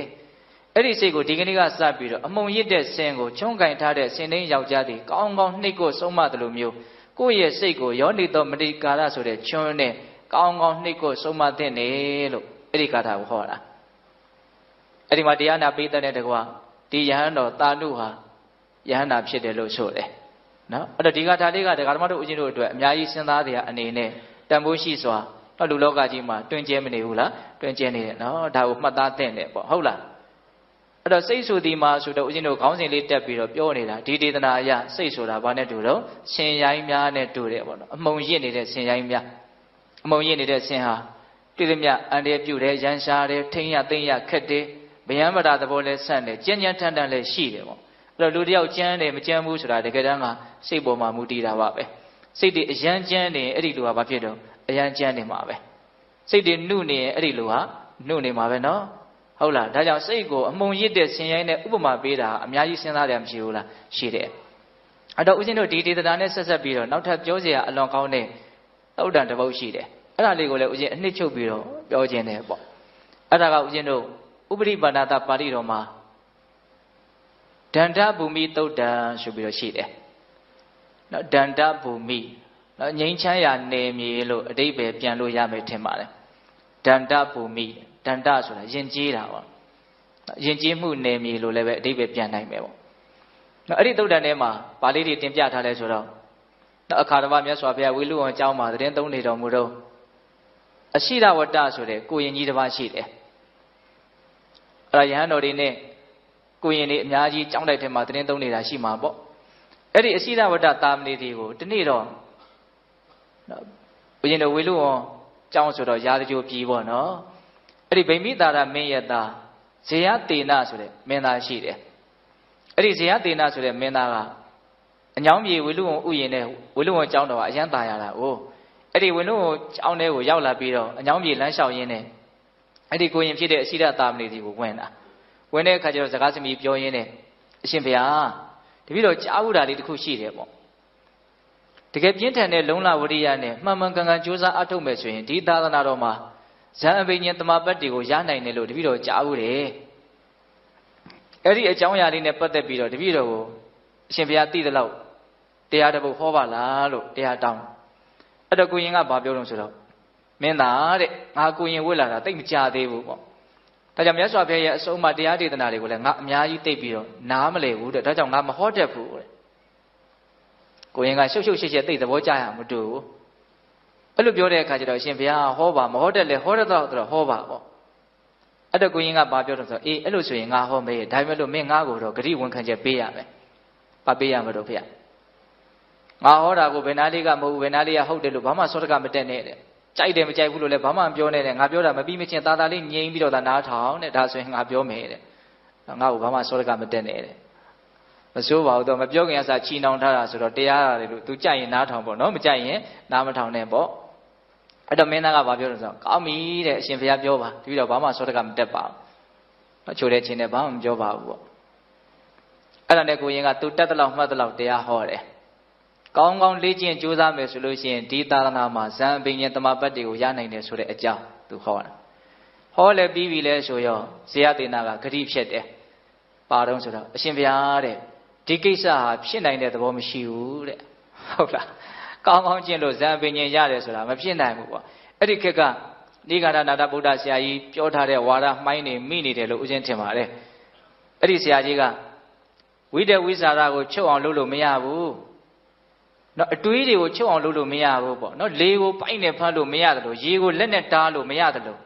အဲ့ဒီစိတ်ကိုဒီကနေ့ကစပြီးတော့အမုံရစ်တဲ့ဆင်ကိုချုံးကင်ထားတဲ့ဆင်သိန်းယောက်ျားတွေကောင်းကောင်းနှိပ်ကိုဆုံးမတယ်လို့မျိုးကိုယ့်ရဲ့စိတ်ကိုယောနိသောမတိကာရဆိုတဲ့ချွန်းနဲ့ကောင်းကောင်းနှိပ်ကိုဆုံးမတဲ့နေလို့အဲ့ဒီဂါထာကိုဟောတာအဲ့ဒီမှာတရားနာပိဋကနဲ့တကွာဒီယဟန်တော်တာနုဟာယဟန်နာဖြစ်တယ်လို့ဆိုတယ်နော်အဲ့တော့ဒီဂါထာလေးကဒကာဓမ္မတို့ဦးဇင်းတို့အတွက်အများကြီးစဉ်းစားတဲ့အအနေနဲ့တန်ဖိုးရှိစွာတော့လူလောကကြီးမှာတွင်ကျဲမနေဘူးလားတွင်ကျဲနေတယ်နော်ဒါကိုမှတ်သားသင့်တယ်ပေါ့ဟုတ်လားအဲ့တော့စိတ်ဆိုဒီမှာဆိုတော့ဦးဇင်းတို့ခေါင်းစဉ်လေးတက်ပြီးတော့ပြောနေတာဒီဒေသနာအရစိတ်ဆိုတာဘာနဲ့တူတော့ဆင်ရိုင်းများနဲ့တူတယ်ပေါ့နော်အမုံရစ်နေတဲ့ဆင်ရိုင်းများအမုံရစ်နေတဲ့ဆင်ဟာတိရမြအန္တရာယ်ပြုတယ်ရန်ရှားတယ်ထိမ့်ရသိမ့်ရခက်တယ်ဗျံပဒသဘောလဲဆန့်တယ်ကြမ်းကြမ်းထန်ထန်လဲရှိတယ်ပေါ့အဲ့တော့လူတယောက်ကြမ်းတယ်မကြမ်းဘူးဆိုတာတကယ်တမ်းကစိတ်ပေါ်မှာမူတည်တာပါပဲစိတ်တွေအယမ်းကြမ်းနေအဲ့ဒီလူဟာဘာဖြစ်တော့အယမ်းကြမ်းနေမှာပဲစိတ်တွေနှုတ်နေရင်အဲ့ဒီလူဟာနှုတ်နေမှာပဲနော်ဟုတ်လားဒါကြောင့်စိတ်ကိုအမုံရစ်တဲ့ဆင်ရိုင်းနဲ့ဥပမာပေးတာအများကြီးစဉ်းစားရမရှိဘူးလားရှိတယ်အဲ့တော့ဦးဇင်းတို့ဒီဒေသနာနဲ့ဆက်ဆက်ပြီးတော့နောက်ထပ်ပြောစရာအလွန်ကောင်းတဲ့သုတ်တန်တစ်ပုဒ်ရှိတယ်အဲ့ဒါလေးကိုလည်းဦးဇင်းအနှစ်ချုပ်ပြီးတော့ပြောခြင်းတယ်ပေါ့အဲ့ဒါကဦးဇင်းတို့ဥပရိပါဏာတပါဠိတော်မှာဒန္တဘူမိသုတ်တံဆိုပြီးတော့ရှိတယ်နော်ဒန္တဘူမိနော်ငြိမ်းချမ်းရာနယ်မြေလို့အဓိပ္ပာယ်ပြန်လို့ရမယ်ထင်ပါတယ်ဒန္တဘူမိဒန္တဆိုတာယဉ်ကျေးတာပေါ့ယဉ်ကျေးမှုနယ်မြေလို့လည်းပဲအဓိပ္ပာယ်ပြန်နိုင်မယ်ပေါ့နော်အဲ့ဒီသုတ်တံထဲမှာပါဠိတွေတင်ပြထားလဲဆိုတော့နော်အခါတော်မြတ်စွာဘုရားဝိလုဝံကျောင်းမှာသတင်းသုံးနေတော်မူတော့အရှိရဝတ္တဆိုတဲ့ကိုရင်ကြီးတစ်ပါးရှိတယ်အဲ့ဒါယဟန်တော်တွေနဲ့ကိုရင်တွေအများကြီးကျောင်းတိုက်ထဲမှာသတင်းသုံးနေတာရှိမှာပေါ့အဲ့ဒီအရှိရဝတ္တတာမဏေတွေကိုဒီနေ့တော့နော်ဘုရင်တော်ဝိလုဝံကျောင်းဆိုတော့ရာဇဂိုပြည်ပေါ့နော်အဲ့ဒီဗိမိတာရမင်းရဲ့သားဇေယသေနဆိုတဲ့မင်းသားရှိတယ်အဲ့ဒီဇေယသေနဆိုတဲ့မင်းသားကအညောင်းပြေဝိလုဝံဥယျာဉ်နဲ့ဝိလုဝံကျောင်းတော်ကအရန်ตายရတာ哦အဲ့ဒီဝိလုဝံကျောင်းထဲကိုရောက်လာပြီးတော့အညောင်းပြေလမ်းလျှောက်ရင်းနဲ့အဲ့ဒီကိုရင်ဖြစ်တဲ့အရှိရတာမဏေတွေကိုဝင်တာဝင်တဲ့အခါကျတော့စကားစမြည်ပြောရင်းနဲ့အရှင်ဘုရားတပည့်တော်ကြားဘူးတာလေးတစ်ခုရှိတယ်ပေါ့တကယ်ပြင်းထန်တဲ့လုံလဝရိယနဲ့မှန်မှန်ကန်ကန်ကြိုးစားအထုတ်မယ်ဆိုရင်ဒီသာသနာတော်မှာဇန်အဘိညာဉ်တမပတ်တွေကိုရနိုင်တယ်လို့တပည့်တော်ကြားဘူးတယ်အဲ့ဒီအကြောင်းအရာလေးနဲ့ပတ်သက်ပြီးတော့တပည့်တော်ကိုအရှင်ဘုရားသိသလောက်တရားတစ်ပုဒ်ဟောပါလားလို့တရားတောင်းအဲ့တော့ကိုရင်ကဘာပြောလို့ဆိုတော့မင်းသားတဲ့ငါကိုရင်ဝတ်လာတာတိတ်မကြသေးဘူးပေါ့ဒါကြောင့်မြတ်စွာဘုရားရဲ့အဆုံးအမတရားဒေသနာတွေကိုလည်းငါအများကြီးသိပြီးတော့နားမလည်ဘူးတဲ့ဒါကြောင့်ငါမဟောတတ်ဘူးတဲ့ကိုရင်ကရှုပ်ရှုပ်ရှက်ရှက်သိသဘောကျရမတူဘူးအဲ့လိုပြောတဲ့အခါကျတော့အရှင်ဘုရားဟောပါမဟောတတ်လဲဟောတတ်တော့ဟောပါပေါ့အဲ့တော့ကိုရင်ကဘာပြောတော့ဆိုအေးအဲ့လိုဆိုရင်ငါဟောမေးဒါပေမဲ့လို့မင်းငါ့ကိုတော့ဂရိဝန်ခံချက်ပေးရမယ်ဘာပေးရမလို့ဖေငါဟောတာကိုဘယ်နာလေးကမဟုတ်ဘူးဘယ်နာလေးကဟုတ်တယ်လို့ဘာမှစောတကမတက်နဲ့တဲ့ကြိုက်တယ်မကြိုက်ဘူးလို့လည်းဘာမှမပြောနဲ့တဲ့ငါပြောတာမပြီးမချင်းသာသာလေးငြိမ်ပြီးတော့သာနားထောင်တဲ့ဒါဆိုရင်ငါပြောမယ်တဲ့ငါ့ကိုဘာမှစောတကမတက်နဲ့တဲ့မစိုးပါဘူးတော့မပြောခင်အစားချီနှောင်ထားတာဆိုတော့တရားရတယ်လို့ तू ကြိုက်ရင်နားထောင်ပေါ့နော်မကြိုက်ရင်နားမထောင်နဲ့ပေါ့အဲ့တော့မင်းသားကဘာပြောလို့ဆိုတော့ကောင်းပြီတဲ့အရှင်ဘုရားပြောပါပြီးတော့ဘာမှစောတကမတက်ပါဘူးချိုတဲ့ချင်းနဲ့ဘာမှမပြောပါဘူးပေါ့အဲ့ဒါနဲ့ကိုရင်က तू တက်တလောက်မှတ်တလောက်တရားဟောတယ်ကောင်းကောင်းလေ့ကျင့်ကြိုးစားမယ်ဆိုလို့ရှိရင်ဒီသာသနာမှာဇန်အဘိညာဉ်တမပတ်တွေကိုရနိုင်တယ်ဆိုတဲ့အကြောင်းသူဟောတာဟောလဲပြီးပြီလဲဆိုရောဇေယသေနကဂတိဖြစ်တယ်ပါတော့ဆိုတော့အရှင်ဘုရားတဲ့ဒီကိစ္စဟာဖြစ်နိုင်တဲ့သဘောမရှိဘူးတဲ့ဟုတ်လားကောင်းကောင်းကျင့်လို့ဇန်အဘိညာဉ်ရတယ်ဆိုတာမဖြစ်နိုင်ဘူးပေါ့အဲ့ဒီခေတ်ကနိဂါရနာတဗုဒ္ဓဆရာကြီးပြောထားတဲ့ဝါဒမှိုင်းနေမိနေတယ်လို့ဦးဇင်းထင်ပါတယ်အဲ့ဒီဆရာကြီးကဝိတ္တဝိဇာရကိုချုပ်အောင်လုပ်လို့မရဘူးနော်အတွေးတွေကိုချုပ်အောင်လုပ်လို့မရဘူးပေါ့နော်လေကိုပိုက်နဲ့ဖမ်းလို့မရတယ်လို့ရေကိုလက်နဲ့တားလို့မရတယ်လို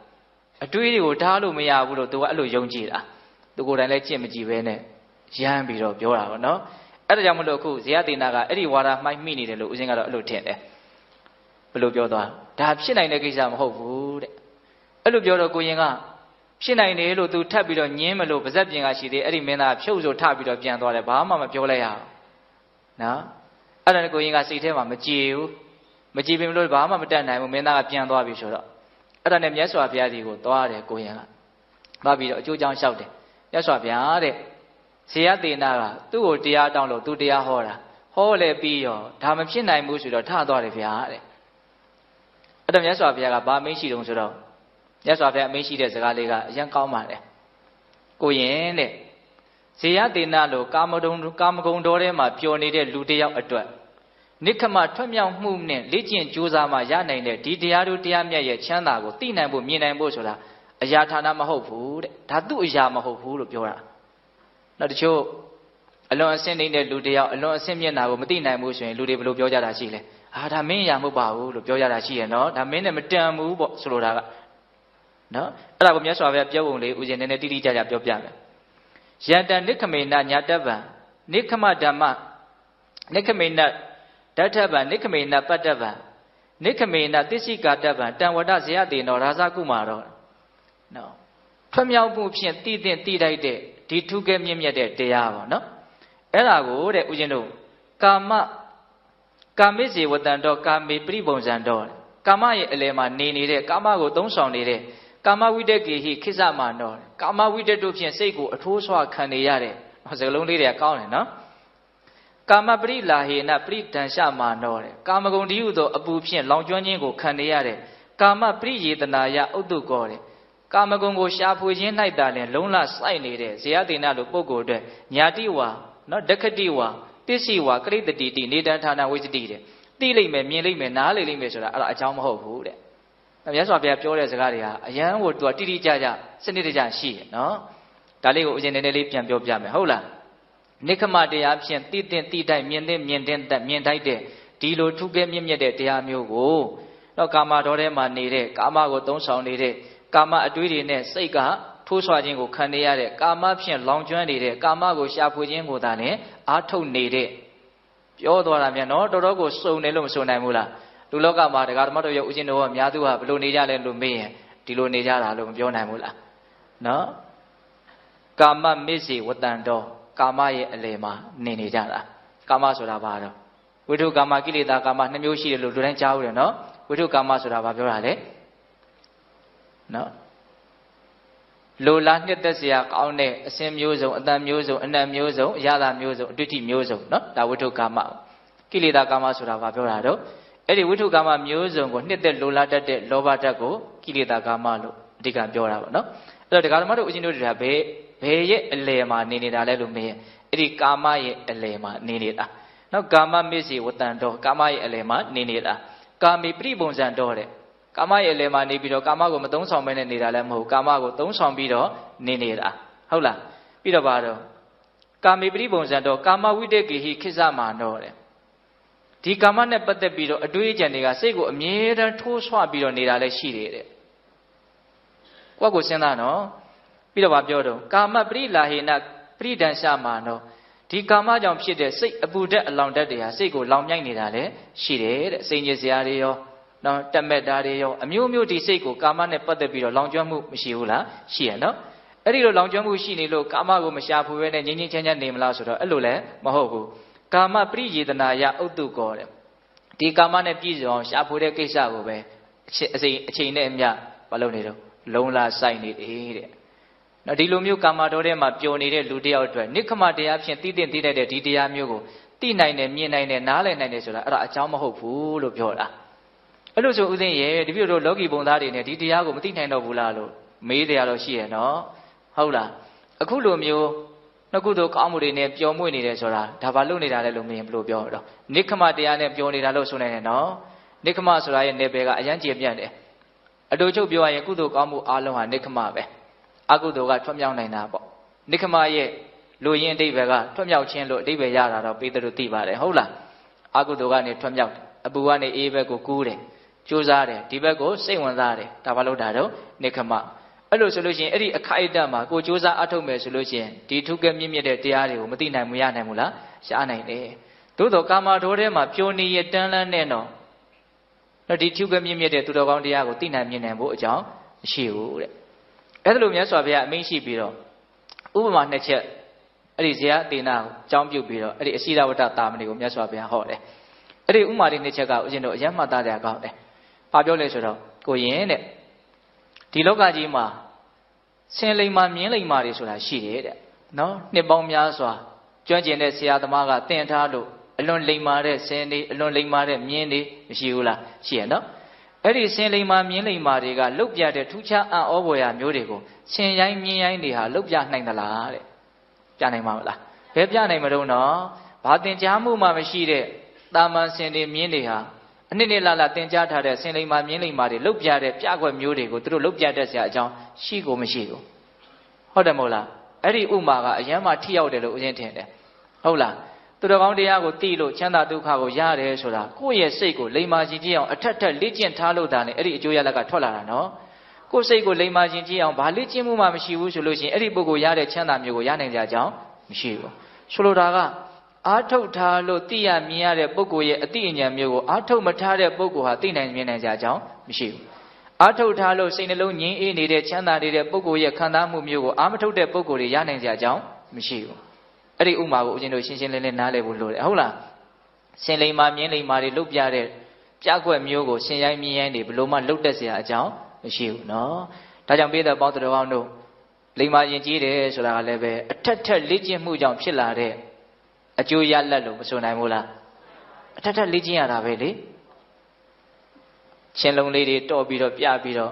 ့အတွေးတွေကိုတားလို့မရဘူးလို့သူကအဲ့လိုယုံကြည်တာသူကိုယ်တိုင်လည်းကြင့်မကြည့်ပဲနဲ့ရမ်းပြီးတော့ပြောတာပေါ့နော်အဲ့ဒါကြောင့်မလို့အခုဇေယသေနာကအဲ့ဒီဝါဒမှိုက်မိနေတယ်လို့ဦးဇင်းကတော့အဲ့လိုထင်တယ်ဘယ်လိုပြောသွားဒါဖြစ်နိုင်တဲ့ကိစ္စမဟုတ်ဘူးတဲ့အဲ့လိုပြောတော့ကိုရင်ကဖြစ်နိုင်တယ်လို့သူထပ်ပြီးတော့ညင်းမလို့ပါဇက်ပြင်ကရှိသေးအဲ့ဒီမင်းသားဖြုတ်ဆိုထပြီးတော့ပြန်သွားတယ်ဘာမှမပြောလိုက်ရအောင်နော်အဲ့ဒါကိုရင်ကစိတ်ထဲမှာမကြည်ဘူး မကြည်ပင်လို့ဘာမှမတတ်နိုင်ဘူးမင်းသားကပြန်သွားပြီဆိုတော့အဲ့ဒါနဲ့မြတ်စွာဘုရားကြီးကိုသွားတယ်ကိုရင်ကသွားပြီးတော့အကျိုးကြောင့်လျှောက်တယ်မြတ်စွာဘုရားတဲ့ဇေယသေနာကသူ့ကိုတရားတောင်းလို့သူတရားဟောတာဟောလေပြီးရောဒါမဖြစ်နိုင်ဘူးဆိုတော့ထသွားတယ်ဗျာတဲ့အဲ့တော့မြတ်စွာဘုရားကဘာမင်းရှိတုံးဆိုတော့မြတ်စွာဘုရားအမင်းရှိတဲ့စကားလေးကအရင်ကောင်းပါတယ်ကိုရင်တဲ့ဇေယသေနာလို့ကာမဂုဏ်တော်ထဲမှာပျော်နေတဲ့လူတစ်ယောက်အတွက်နိခမထွက်မြောက်မှုနဲ့လေ့ကျင့်ကြိုးစားမှရနိုင်တဲ့ဒီတရားတို့တရားမြတ်ရဲ့ချမ်းသာကိုသိနိုင်ဖို့မြင်နိုင်ဖို့ဆိုတာအရာဌာနမဟုတ်ဘူးတဲ့ဒါသူ့အရာမဟုတ်ဘူးလို့ပြောတာနောက်တချို့အလွန်အဆင့်နေတဲ့လူတစ်ယောက်အလွန်အဆင့်မျက်နှာကိုမသိနိုင်ဘူးဆိုရင်လူတွေဘယ်လိုပြောကြတာရှိလဲဒါမင်းအရာမဟုတ်ပါဘူးလို့ပြောကြတာရှိရဲ့နော်ဒါမင်းနဲ့မတန်ဘူးပေါ့ဆိုလိုတာကနော်အဲ့ဒါကိုမြတ်စွာဘုရားပြောပုံလေးဦးဇင်းနည်းနည်းတိတိကျကျပြောပြမယ်ယန္တနိခမေနညာတဗံနိခမဓမ္မနိခမေနဓာတဗံနိခမေနပတ္တဗံနိခမေနသစ္စိကာတဗံတံဝတဇေယတေနောရာဇကုမာရောနော်ထွမြောက်မှုဖြင့်တည်တဲ့တည်တိုက်တဲ့ဒီထုကဲမြင့်မြတ်တဲ့တရားပေါ့နော်အဲ့ဒါကိုတဲ့ဦးဇင်းတို့ကာမိစေဝတံတော်ကာမေပရိပုံဇံတော်ကာမရဲ့အလယ်မှာနေနေတဲ့ကာမကိုသုံးဆောင်နေတဲ့ကာမဝိတ္တကေဟိခိစ္စမနောကာမဝိတ္တတို့ဖြင့်စိတ်ကိုအထိုးဆွခံနေရတဲ့စကားလုံးလေးတွေကကောင်းတယ်နော်ကာမပရိလာဟေနပရိဒံရှမာနောတဲ့ကာမဂုဏ်ဒီဟုသောအပူဖြင့်လောင်ကျွမ်းခြင်းကိုခံနေရတဲ့ကာမပရိယေတနာယဥတ္တုကောတဲ့ကာမဂုဏ်ကိုရှာဖွေခြင်း၌တာလင်လုံးလစိုက်နေတဲ့ဇေယသေနလိုပုဂ္ဂိုလ်အတွက်ညာတိဝါနော်ဒက္ခတိဝါပစ္စည်းဝါကရိတတိတိနေတံဌာနဝိသတိတဲ့သိလိမ့်မယ်မြင်လိမ့်မယ်နားလေလိမ့်မယ်ဆိုတာအဲ့ဒါအကြောင်းမဟုတ်ဘူးတဲ့မြတ်စွာဘုရားပြောတဲ့စကားတွေဟာအယံကိုသူကတိတိကျကျစနစ်တကျရှိတယ်နော်ဒါလေးကိုဦးဇင်းနည်းနည်းလေးပြန်ပြောပြမယ်ဟုတ်လားနိခမတရားဖြင့်သိတဲ့သိတိုက်မြင်တဲ့မြင်တိုက်တဲ့ဒီလိုထုကဲမြင့်မြတ်တဲ့တရားမျိုးကိုတော့ကာမတော်ထဲမှာနေတဲ့ကာမကိုသုံးဆောင်နေတဲ့ကာမအတွေးတွေနဲ့စိတ်ကထိုးဆွခြင်းကိုခံနေရတဲ့ကာမဖြင့်လောင်ကျွမ်းနေတဲ့ကာမကိုရှာဖွေခြင်းကိုသာလည်းအာထုတ်နေတဲ့ပြောသွားတာမြန်နော်တော်တော်ကိုစုံတယ်လို့မဆိုနိုင်ဘူးလားလူလောကမှာတရားဓမ္မတို့ရဲ့ဦးဇင်းတော်ကအများသူကဘယ်လိုနေကြလဲလို့မေးရင်ဒီလိုနေကြတာလို့မပြောနိုင်ဘူးလားနော်ကာမမစ္စေဝတ္တံတော်ကာမရဲ့အလယ်မှာနေကြတာကာမဆိုတာဘာတော့ဝိထုကာမကိလေသာကာမနှစ်မျိုးရှိတယ်လို့လူတိုင်းကြားဘူးတယ်နော်ဝိထုကာမဆိုတာဘာပြောတာလဲနော်လိုလားနှစ်သက်စရာကောင်းတဲ့အစင်မျိုးစုံအတန်မျိုးစုံအနတ်မျိုးစုံအရသာမျိုးစုံအတွေ့အထိမျိုးစုံနော်ဒါဝိထုကာမကိလေသာကာမဆိုတာဘာပြောတာတော့အဲ့ဒီဝိထုကာမမျိုးစုံကိုနှစ်သက်လိုလားတတ်တဲ့လောဘဓာတ်ကိုကိလေသာကာမလို့အဓိကပြောတာပေါ့နော်အဲ့တော့ဒကာဓမ္မတို့ဦးဇင်းတို့တွေကဘယ်ရဲ့အလယ်မှာနေနေတာလဲလို့မေးရင်အဲ့ဒီကာမရဲ့အလယ်မှာနေနေတာနော်ကာမမစ္စေဝတ္တံတော်ကာမရဲ့အလယ်မှာနေနေတာကာမေပရိပုံဇံတော်တဲ့ကာမရဲ့အလယ်မှာနေပြီးတော့ကာမကိုမသုံးဆောင်ဘဲနဲ့နေတာလည်းမဟုတ်ကာမကိုသုံးဆောင်ပြီးတော့နေနေတာဟုတ်လားပြီးတော့ပါတော့ကာမေပရိပုံဇံတော်ကာမဝိတ္တကေဟိခိစ္စမာနောတဲ့ဒီကာမနဲ့ပတ်သက်ပြီးတော့အတွေးအကြံတွေကစိတ်ကိုအမြဲတမ်းထိုးဆွပြီးတော့နေတာလည်းရှိတယ်တဲ့ကိုယ့်ကိုစဉ်းစားနော်ပြီးတော့ဗာပြောတော့ကာမပရိလာဟေနပရိဒံရှမာနောဒီကာမကြောင့်ဖြစ်တဲ့စိတ်အပူဓာတ်အလောင်ဓာတ်တွေဟာစိတ်ကိုလောင်မြိုက်နေတာလည်းရှိတယ်တဲ့စိတ်ညစ်စရာတွေရောနော်တက်မဲ့တာတွေရောအမျိုးမျိုးဒီစိတ်ကိုကာမနဲ့ပတ်သက်ပြီးတော့လောင်ကျွမ်းမှုမရှိဘူးလားရှိရနော်အဲ့ဒီလိုလောင်ကျွမ်းမှုရှိနေလို့ကာမကိုမရှာဖွေဘဲနဲ့ငြိမ်းငြိမ်းချမ်းချမ်းနေမလားဆိုတော့အဲ့လိုလည်းမဟုတ်ဘူးကာမပရိယေတနာယဥတ္တုကောတဲ့ဒီကာမနဲ့ပြည့်စုံအောင်ရှာဖွေတဲ့ကိစ္စကိုပဲအချိန်နဲ့အမျှမလုပ်နေတော့လုံလာဆိုင်နေတယ်တဲ့နော်ဒီလိုမျိုးကာမတော်ထဲမှာပျော်နေတဲ့လူတယောက်အတွက်နိခမတရားဖြင့်သိတဲ့ဒီတရားမျိုးကိုသိနိုင်တယ်မြင်နိုင်တယ်နားလည်နိုင်တယ်ဆိုတာအဲ့ဒါအကြောင်းမဟုတ်ဘူးလို့ပြောတာအဲ့လိုဆိုဦးသိန်းရဲ့တပည့်တို့လောကီဘုံသားတွေနဲ့ဒီတရားကိုမသိနိုင်တော့ဘူးလားလို့မေးတရားတော့ရှိရဲ့နော်ဟုတ်လားအခုလိုမျိုးနှစ်ခုတို့ကောင်းမှုတွေနဲ့ပျော်မွေ့နေတယ်ဆိုတာဒါဘာလို့နေတာလဲလို့မေးရင်ဘယ်လိုပြောတော့နိခမတရားနဲ့ပျော်နေတာလို့ဆိုနိုင်တယ်နော်နိခမဆိုတာရဲ့နယ်ပယ်ကအရန်ကျေပြန့်တယ်အတူချုပ်ပြောရရင်ကုသိုလ်ကောင်းမှုအလုံးဟာနိခမပဲအကုသိုလ်ကထွတ်မြောက်နိုင်တာပေါ့နိခမရဲ့လူရင်းအဓိပ္ပာယ်ကထွတ်မြောက်ခြင်းလို့အဓိပ္ပာယ်ရတာတော့ပေတရုသိပါတယ်ဟုတ်လားအကုသိုလ်ကနေထွတ်မြောက်အပူကနေအေးဘက်ကိုကူးတယ်ကြိုးစားတယ်ဒီဘက်ကိုစိတ်ဝင်စားတယ်ဒါဘာလို့တာတော့နိခမအဲ့လိုဆိုလို့ရှိရင်အဲ့ဒီအခိုက်အတန့်မှာကိုကြိုးစားအထုတ်မယ်ဆိုလို့ရှိရင်ဒီထုကဲမြင့်မြတ်တဲ့တရားတွေကိုမသိနိုင်မရနိုင်ဘူးလားရှားနိုင်တယ်သို့တော့ကာမတော်ထဲမှာပျော်နေရတန်းလန်းနဲ့တော့ဒီထုကဲမြင့်မြတ်တဲ့သူတော်ကောင်းတရားကိုသိနိုင်မြင်နိုင်ဖို့အကြောင်းမရှိဘူးတဲ့အဲ့ဒါလိုမြတ်စွာဘုရားအမိန့်ရှိပြီးတော့ဥပမာနှစ်ချက်အဲ့ဒီဇေယသေနာကိုအကြောင်းပြုပြီးတော့အဲ့ဒီအရှိရဝတ္တတာမဏေကိုမြတ်စွာဘုရားဟောတယ် အဲ့ဒီဥမာလေးနှစ်ချက်ကဦးဇင်းတို့အယံမှတ်သားတဲ့အကောင်းတယ်။ဘာပြောလဲဆိုတော့ကိုရင်တဲ့ဒီလောကကြီးမှာဆင်းလိမ္မာမြင်းလိမ္မာတွေဆိုတာရှိတယ်တဲ့နော်နှစ်ပေါင်းများစွာကျွမ်းကျင်တဲ့ဆရာသမားကသင်ထားလို့အလွန်လိမ္မာတဲ့ဆင်းတွေအလွန်လိမ္မာတဲ့မြင်းတွေမရှိဘူးလားရှိရနော်အဲ့ဒီဆင်းလိမ္မာမြင်းလိမ္မာတွေကလုတ်ပြတဲ့ထူးခြားအံ့ဩဖွယ်ရာမျိုးတွေကိုဆင်ရိုင်းမြင်းရိုင်းတွေဟာလုတ်ပြနိုင်သလားတဲ့ပြနိုင်မှာမလားဘယ်ပြနိုင်မလို့နော်ဘာသင်ကြားမှုမှမရှိတဲ့တာမန်ဆင်တွေမြင်းတွေဟာအနှစ်နှစ်လလသင်ကြားထားတဲ့ဆင်လိမ္မာမြင်းလိမ္မာတွေလုတ်ပြတဲ့ပြကွက်မျိုးတွေကိုသူတို့လုတ်ပြတတ်စရာအကြောင်းရှိကိုမရှိဘူးဟုတ်တယ်မဟုတ်လားအဲ့ဒီဥမာကအယံမှထိရောက်တယ်လို့ဦးဇင်းထင်တယ်ဟုတ်လားသူတော်ကောင်းတရားကိုသိလို့ချမ်းသာဒုက္ခကိုရတယ်ဆိုတာကိုယ့်ရဲ့စိတ်ကိုလိမ္မာခြင်းကြည့်အောင်အထက်ထက်လေ့ကျင့်ထားလို့ဒါနဲ့အဲ့ဒီအကျိုးရလဒ်ကထွက်လာတာနော်ကိုယ်စိတ်ကိုလိမ္မာခြင်းကြည့်အောင်ဘာလေ့ကျင့်မှုမှမရှိဘူးဆိုလို့ရှိရင်အဲ့ဒီပုဂ္ဂိုလ်ရတဲ့ချမ်းသာမျိုးကိုရနိုင်ကြကြောင်းမရှိဘူးဆိုလိုတာကအာထုတ်ထားလို့သိရမြင်ရတဲ့ပုဂ္ဂိုလ်ရဲ့အသိဉာဏ်မျိုးကိုအာထုတ်မထားတဲ့ပုဂ္ဂိုလ်ဟာသိနိုင်မြင်နိုင်ကြကြောင်းမရှိဘူးအာထုတ်ထားလို့စိတ်နှလုံးငြိမ်းအေးနေတဲ့ချမ်းသာနေတဲ့ပုဂ္ဂိုလ်ရဲ့ခံစားမှုမျိုးကိုအာမထုတ်တဲ့ပုဂ္ဂိုလ်တွေရနိုင်ကြကြောင်းမရှိဘူးအဲ့ဒီဥမာကိုဦးဇင်းတို့ရှင်းရှင်းလင်းလင်းနားလည်ဖို့လိုတယ်ဟုတ်လားဆင်လိမ္မာမြင်းလိမ္မာတွေလုတ်ပြတဲ့ပြကွက်မျိုးကိုဆင်ရိုင်းမြင်းရိုင်းတွေဘလို့မှလုတ်တက်เสียအကြောင်းမရှိဘူးနော်ဒါကြောင့်ပိဿပေါင်းတော်ကောင်းတို့လိမ္မာရင်ကြီးတယ်ဆိုတာကလည်းပဲအထက်ထက်လေ့ကျင့်မှုကြောင့်ဖြစ်လာတဲ့အကျိုးရလဒ်လို့မဆိုနိုင်ဘူးလားအထက်ထက်လေ့ကျင့်ရတာပဲလေရှင်လုံးလေးတွေတော့ပြီးတော့ပြပြီးတော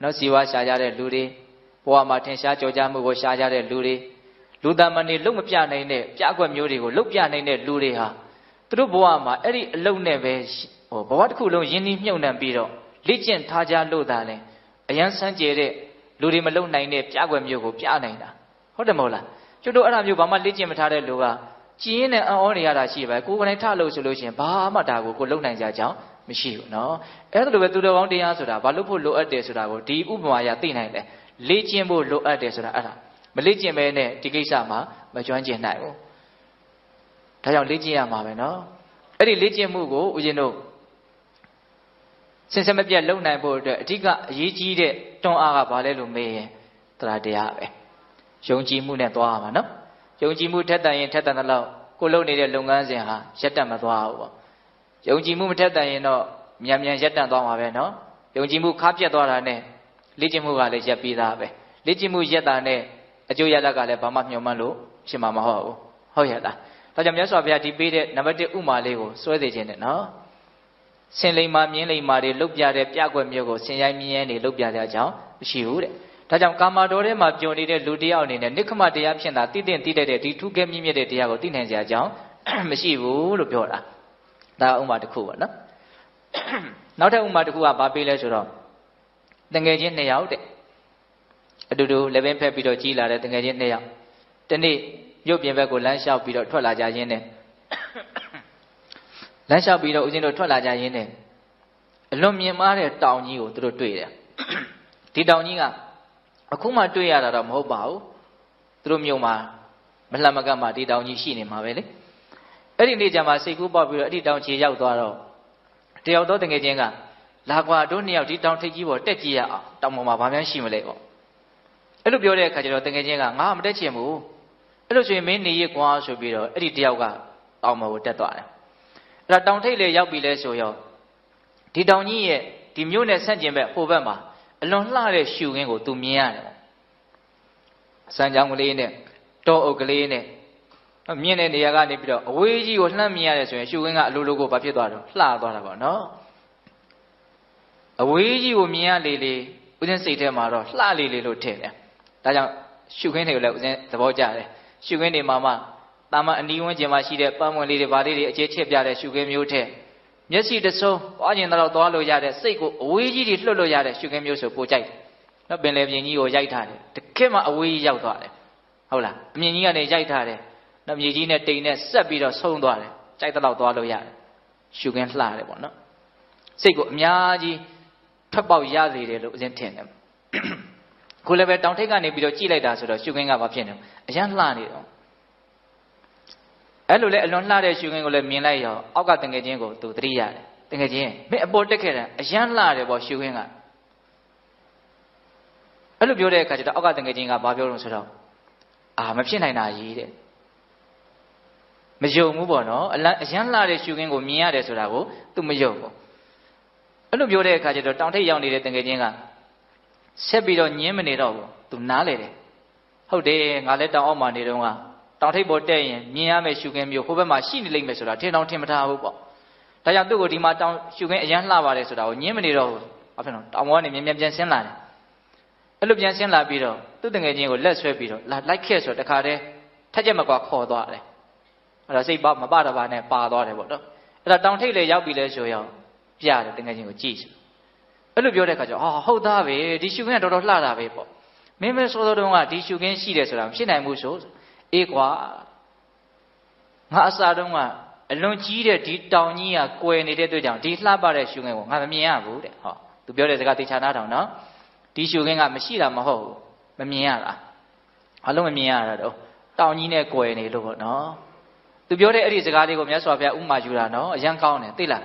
့နော်ဇီဝရှာကြတဲ့လူတွေဘဝမှာထင်ရှားကြော်ကြားမှုကိုရှာကြတဲ့လူတွေလူသားမနေလုံးမပြနိုင်တဲ့ပြကွက်မျိုးတွေကိုလုံးပြနိုင်တဲ့လူတွေဟာသူတို့ဘဝမှာအဲ့ဒီအလုံးနဲ့ပဲဘဝတစ်ခုလုံးယဉ်နှီးမြှုပ်နှံပြီးတော့လေ့ကျင့်ထားကြလို့သာလဲအယံစမ်းကြဲတဲ့လူတွေမလုံနိုင်တဲ့ပြကွက်မျိုးကိုပြနိုင်တာဟုတ်တယ်မဟုတ်လားကျွတ်တို့အဲ့ဒါမျိုးဘာမှလေ့ကျင့်မထားတဲ့လူကကြည်ရင်နဲ့အံ့ဩနေရတာရှိပဲကိုယ်ကနေထလို့ဆိုလို့ရှိရင်ဘာမှဒါကိုလုံနိုင်ကြကြောင်းမရှိဘူးနော်အဲ့ဒါလိုပဲသူတော်ကောင်းတရားဆိုတာဘာလို့ဖို့လိုအပ်တယ်ဆိုတာကိုဒီဥပမာရသိနိုင်တယ်လေ့ကျင့်ဖို့လိုအပ်တယ်ဆိုတာအဲ့ဒါမလေ့ကျင့်ပဲနဲ့ဒီကိစ္စမှာမကျွမ်းကျင်နိုင်ဘူးဒါကြောင့်လေ့ကျင့်ရမှာပဲနော်အဲ့ဒီလေ့ကျင့်မှုကိုဦးဇင်းတို့စင်စမပြတ်လုံနိုင်ဖို့အတွက်အဓိကအရေးကြီးတဲ့တွန်းအားကဘာလဲလို့မေးရင်တရားတရားပဲယုံကြည်မှုနဲ့သွားရမှာနော်ယုံကြည်မှုထက်တန်ရင်ထက်တန်တဲ့လောက်ကိုလုပ်နေတဲ့လုပ်ငန်းစဉ်ဟာရက်တက်မသွားဘူးပေါ့ယုံကြည်မှုမထက်တန်ရင်တော့မြန်မြန်ရက်တက်သွားမှာပဲနော်ယုံကြည်မှုခါပြတ်သွားတာနဲ့လေ့ကျင့်မှုကလည်းရက်ပြီးသားပဲလေ့ကျင့်မှုရက်တာနဲ့အကျိုးရလဒ်ကလည်းဘာမှမျှော်မှန်းလို့ဖြစ်မှာမဟုတ်ဘူးဟုတ်ရဲ့လားဒါကြောင့်မြတ်စွာဘုရားဒီပေးတဲ့နံပါတ်1ဥမာလေးကိုစွဲသိခြင်းနဲ့နော်ဆင်လိမ္မာမြင်းလိမ္မာတွေလုတ်ပြတဲ့ပြကွက်မျိုးကိုဆင်ရိုင်းမြင်းရဲတွေလုတ်ပြတဲ့အကြောင်းမရှိဘူးတဲ့ဒါကြောင့်ကာမတော်ထဲမှာပျော်နေတဲ့လူတယောက်အနေနဲ့နိက္ခမတရားဖြစ်တာသိတဲ့ဒီထူးကဲမြင့်မြတ်တဲ့တရားကိုသိနိုင်စရာအကြောင်းမရှိဘူးလို့ပြောတာဒါဥမာတစ်ခုပေါ့နော်နောက်ထပ်ဥမာတစ်ခုကဘာပေးလဲဆိုတော့တငယ်ချင်း2ယောက်တဲ့အတူတူလက်ပင်ဖက်ပြီးတော့ကြီးလာတဲ့တငယ်ချင်း2ယောက်ဒီနေ့ရုပ်ပြင်ဘက်ကိုလမ်းလျှောက်ပြီးတော့ထွက်လာကြရင်းနဲ့လမ်းလျှောက်ပြီးတော့ဦးဇင်းတို့ထွက်လာကြရင်းနဲ့အလွန်မြင့်မားတဲ့တောင်ကြီးကိုသူတို့တွေ့တယ်ဒီတောင်ကြီးကအခုမှတွေ့ရတာတော့မဟုတ်ပါဘူးသူတို့မြို့မှာမလှမကတ်မှာဒီတောင်ကြီးရှိနေမှာပဲလေအဲ့ဒီနေ့ကျမှစိတ်ကူးပေါက်ပြီးတော့အဲ့ဒီတောင်ခြေရောက်သွားတော့တယောက်တော့တကယ်ချင်းကလာကွာတို့2ယောက်ဒီတောင်ထိပ်ကြီးပေါ်တက်ကြည့်ရအောင်တောင်ပေါ်မှာဘာမှရှိမလဲပေါ့အဲ့လိုပြောတဲ့အခါကျတော့တကယ်ချင်းကငါမတက်ချင်ဘူးအဲ့လိုဆိုရင်မင်းနေရကွာဆိုပြီးတော့အဲ့ဒီတယောက်ကတောင်ပေါ်ကိုတက်သွားတယ်အဲ့ဒါတောင်ထိပ်လေရောက်ပြီလဲဆိုရောဒီတောင်ကြီးရဲ့ဒီမြို့နဲ့ဆန့်ကျင်ဘက်ဟိုဘက်မှာအလွန်လှတဲ့ရှုခင်းကိုသူမြင်ရတယ်ပေါ့စံကြောင်ကလေးနဲ့တောအုပ်ကလေးနဲ့မြင့်တဲ့နေရာကနေပြီးတော့အဝေးကြီးကိုလှမ်းမြင်ရတယ်ဆိုရင်ရှုခင်းကအလိုလိုကိုဘာဖြစ်သွားတော့လှသွားတာပေါ့နော်အဝေးကြီးကိုမြင်ရလေလေဦးဇင်းစိတ်ထဲမှာတော့လှလေလေလို့ထင်တယ်ဒါကြောင့်ရှုခင်းတွေကိုလည်းဦးဇင်းသဘောကျတယ်ရှုခင်းတွေမှာမှတာမန်အနီးဝန်းကျင်မှာရှိတဲ့ပန်းမွန်လေးတွေဗာလေးတွေအခြေချပြတဲ့ရှုခင်းမျိုးထက်မျက်စိတဆုံးသွားကျင်တော့သွားလို့ရတဲ့စိတ်ကိုအဝေးကြီးတွေလွှတ်လို့ရတဲ့ရှုခင်းမျိုးဆိုပိုကြိုက်တယ်နော်ပင်လယ်ပြင်ကြီးကိုရိုက်ထားတယ်တကယ်မှအဝေးကြီးရောက်သွားတယ်ဟုတ်လားအမြင်ကြီးကနေရိုက်ထားတယ်နော်မြေကြီးနဲ့တိမ်နဲ့ဆက်ပြီးတော့ဆုံးသွားတယ်ကြိုက်တော့သွားလို့ရတယ်ရှုခင်းလှတယ်ပေါ့နော်စိတ်ကိုအများကြီးထွက်ပေါက်ရစေတယ်လို့ဦးဇင်းထင်တယ်ခုလည်းပဲတောင်ထိပ်ကနေပြီးတော့ကြည့်လိုက်တာဆိုတော့ရှုခင်းကဘာဖြစ်နေလဲအရန်လှနေတော့အဲ့လိုလေအလွန်လှတဲ့ရှုခင်းကိုလည်းမြင်လိုက်ရောအောက်ကတငယ်ချင်းကိုသူသတိရတယ်တငယ်ချင်းမင်းအပေါ်တက်ခဲ့တာအရန်လှတယ်ပေါ့ရှုခင်းကအဲ့လိုပြောတဲ့အခါကျတော့အောက်ကတငယ်ချင်းကဘာပြောလို့ဆိုတော့မဖြစ်နိုင်တာကြီးတဲ့ မယုံဘူးပေါ့နော်အရန်လှတဲ့ရှုခင်းကိုမြင်ရတယ်ဆိုတာကိုသူမယုံဘူးအဲ့လိုပြောတဲ့အခါကျတော့တောင်ထိပ်ရောက်နေတဲ့တကယ်ချင်းကဆက်ပြီးတော့ညင်းမနေတော့ဘူးသူနားလေတယ်ဟုတ်တယ်ငါလည်းတောင်အောက်မှာနေတော့ကတောင်ထိပ်ပေါ်တက်ရင်မြင်ရမယ့်ရှုခင်းမျိုးဟိုဘက်မှာရှိနေလိမ့်မယ်ဆိုတာထင်တောင်ထင်မထားဘူးပေါ့ဒါကြောင့်သူ့ကိုဒီမှာတောင်ရှုခင်းအရန်လှပါတယ်ဆိုတာကိုညင်းမနေတော့ဘူးဘာဖြစ်လို့တောင်ပေါ်ကနေမြန်ပြန်ဆင်းလာတယ်အဲ့လိုပြန်ဆင်းလာပြီးတော့သူ့တငယ်ချင်းကိုလက်ဆွဲပြီးတော့လိုက်ခဲ့ဆိုတခါတည်းထက်ချက်မကွာခေါ်သွားတယ်အဲ့တော့စိတ်မပတော့ပါနဲ့ပါသွားတယ်ပေါ့နော်အဲ့ဒါတောင်ထိပ်လေရောက်ပြီလဲဆိုရောပြတယ်တငယ်ချင်းကိုကြည့်အဲ့လိုပြောတဲ့အခါကျတော့ဟုတ်သားပဲဒီရှုခင်းကတော်တော်လှတာပဲပေါ့မင်းမဲစောစောတုန်းကဒီရှုခင်းရှိတယ်ဆိုတာမဖြစ်နိုင်ဘူးဆိုအေးကွာငါအစားတုန်းကအလွန်ကြီးတဲ့ဒီတောင်ကြီးကကွယ်နေတဲ့အတွက်ကြောင့်ဒီလှပတဲ့ရှုခင်းကိုငါမမြင်ရဘူးတဲ့ဟောသူပြောတဲ့စကားတေချာနားထောင်နော်ဒီရှုခင်းကမရှိတာမဟုတ်ဘူးမမြင်ရတာအလုံးမမြင်ရတာတော့တောင်ကြီးနဲ့ကွယ်နေလို့ပေါ့နော်သူပြောတဲ့အဲ့ဒီစကားလေးကိုမြတ်စွာဘုရားဥမာယူတာနော်အရန်ကောင်းတယ်သိလား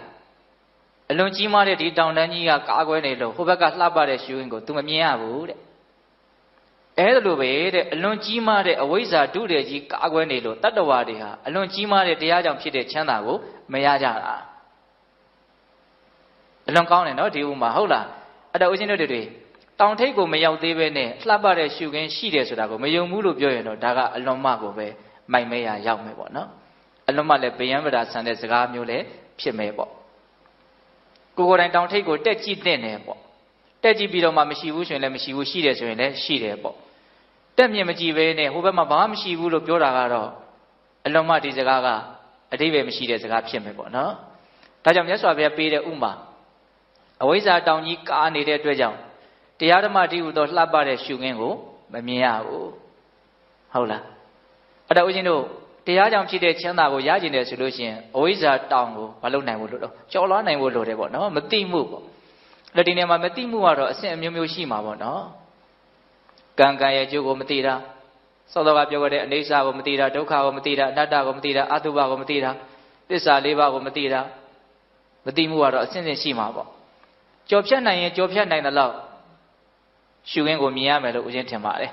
အလွန်ကြီးမားတဲ့ဒီတောင်တန်းကြီးကကာကွယ်နေလို့ဟိုဘက်ကလှပတဲ့ရှုခင်းကို तू မမြင်ရဘူးတဲ့အဲ့ဒါလိုပဲတဲ့အလွန်ကြီးမားတဲ့အဝိဇ္ဇာဒုတဲ့ကြီးကာကွယ်နေလို့တတ္တဝါတွေဟာအလွန်ကြီးမားတဲ့တရားကြောင့်ဖြစ်တဲ့ချမ်းသာကိုမရကြတာအလွန်ကောင်းတယ်နော်ဒီဥမာဟုတ်လားအဲ့တော့ဦးဇင်းတို့တွေတောင်ထိပ်ကိုမရောက်သေးပဲနဲ့လှပတဲ့ရှုခင်းရှိတယ်ဆိုတာကိုမယုံဘူးလို့ပြောရင်တော့ဒါကအလွန်မှကိုပဲမိုက်မဲရရောက်မယ်ပေါ့နော်အလွန်မှလည်းဗယံပဒါဆန်တဲ့စကားမျိုးလည်းဖြစ်မယ်ပေါ့ကိုယ်တိုင်တောင်ထိပ်ကိုတက်ကြည့်တဲ့နယ်ပေါ့တက်ကြည့်ပြီးတော့မှမရှိဘူးဆိုရင်လည်းမရှိဘူးရှိတယ်ဆိုရင်လည်းရှိတယ်ပေါ့တက်မြင်မကြည့်ပဲနဲ့ဟိုဘက်မှာဘာမှမရှိဘူးလို့ပြောတာကတော့အလွန်မှဒီစကားကအဓိပ္ပာယ်မရှိတဲ့စကားဖြစ်မယ်ပေါ့နော်ဒါကြောင့်မြတ်စွာဘုရားပေးတဲ့ဥမာအဝိဇ္ဇာတောင်ကြီးကာနေတဲ့အတွက်ကြောင့်တရားဓမ္မတည်းဟူသောလှပတဲ့ရှုခင်းကိုမမြင်ရဘူးဟုတ်လားအဲ့ဒါဦးဇင်းတို့တရားကြောင့်ဖြစ်တဲ့ချမ်းသာကိုရကျင်တယ်ဆိုလို့ရှိရင်အဝိဇ္ဇာတောင်ကိုမလုပ်နိုင်ဘူးလို့တော့ကျော်လွှားနိုင်ဖို့လိုတယ်ပေါ့နော်မသိမှုပေါ့အဲ့ဒီနေရာမှာမသိမှုကတော့အဆင့်အမျိုးမျိုးရှိမှာပေါ့နော်ကံကံရဲ့အကျိုးကိုမသိတာစောစောကပြောခဲ့တဲ့အိဋ္ဌာကိုမသိတာဒုက္ခကိုမသိတာအနတ္တကိုမသိတာအတုပကိုမသိတာသစ္စာ၄ပါးကိုမသိတာမသိမှုကတော့အဆင့်ဆင့်ရှိမှာပေါ့ကြော်ဖြတ်နိုင်ရင်ကြော်ဖြတ်နိုင်တဲ့လောက်ရှုခင်းကိုမြင်ရမယ်လို့ဦးဇင်းထင်ပါတယ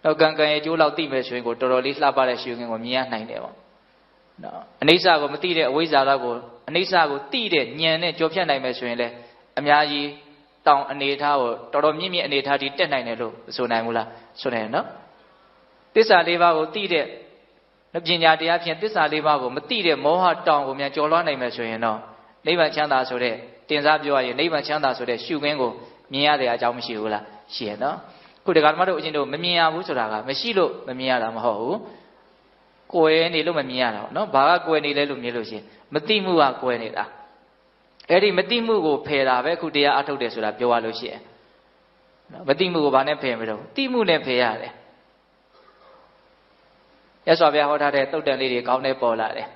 ်တော့ကံကံရဲ့အကျိုးလောက်သိမယ်ဆိုရင်ကိုတော်တော်လေးလှပတဲ့ရှုခင်းကိုမြင်ရနိုင်တယ်ပေါ့နော်အနိစ္စကိုမသိတဲ့အဝိဇ္ဇာတော့ကိုအနိစ္စကိုသိတဲ့ဉာဏ်နဲ့ကြော်ဖြတ်နိုင်မယ်ဆိုရင်လည်းအများကြီးတောင်အနေထားကိုတော်တော်မြင့်မြင့်အနေထားထိတက်နိုင်တယ်လို့မဆိုနိုင်ဘူးလားဆိုနိုင်နော်သစ္စာ၄ပါးကိုသိတဲ့ပညာတရားဖြင့်သစ္စာ၄ပါးကိုမသိတဲ့မောဟတောင်ကိုမြန်ကျော်လွှားနိုင်မယ်ဆိုရင်တော့နိဗ္ဗာန်ချမ်းသာဆိုတဲ့တင်စားပြောရရင်နိဗ္ဗာန်ချမ်းသာဆိုတဲ့ရှုခင်းကိုမြင်ရတဲ့အကြောင်းမရှိဘူးလားရှိရနော်ခုတက္ကမတို့အချင်းတို့မမြင်ရဘူးဆိုတာကမရှိလို့မမြင်ရတာမဟုတ်ဘူးကိုယ်နေလို့မမြင်ရတာနော်ဘာကကိုယ်နေလဲလို့မြင်လို့ရှိရင်မသိမှုကကိုယ်နေတာအဲ့ဒီမသိမှုကိုဖယ်တာပဲခုတရားအထုတ်တယ်ဆိုတာပြောရလို့ရှိရင်နော်မသိမှုကိုဘာနဲ့ဖယ်မလို့သိမှုနဲ့ဖယ်ရတယ်ရသော်ဗျာဟောထားတဲ့တုတ်တန်လေးတွေကောင်းနေပေါ်လာတယ်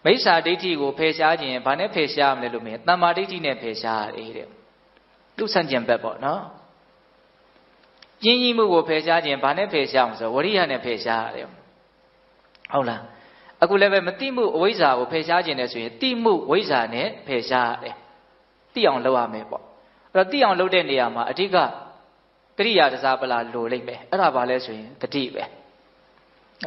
မိစ္ဆာဒိဋ္ဌိကိုဖယ်ရှားခြင်းဘာနဲ့ဖယ်ရှားမလဲလို့မြင်တမ္မာဒိဋ္ဌိနဲ့ဖယ်ရှားရတယ်တဲ့သူဆန့်ကျင်ဘက်ပေါ့နော်ပြင်းကြီးမှုကိုဖယ်ရှားခြင်းဘာနဲ့ဖယ်ရှားမလဲဆိုဝရိယနဲ့ဖယ်ရှားရတယ်ဟုတ်လားအခုလည်းပဲမတိမှုအဝိဇ္ဇာကိုဖယ်ရှားခြင်းနဲ့ဆိုရင်တိမှုဝိဇ္ဇာနဲ့ဖယ်ရှားရတယ်တိအောင်လုပ်ရမယ်ပေါ့အဲ့တော့တိအောင်လုပ်တဲ့နေရာမှာအဓိကကရိယာတစားပလာလိုလိမ့်မယ်အဲ့ဒါဘာလဲဆိုရင်တတိပဲ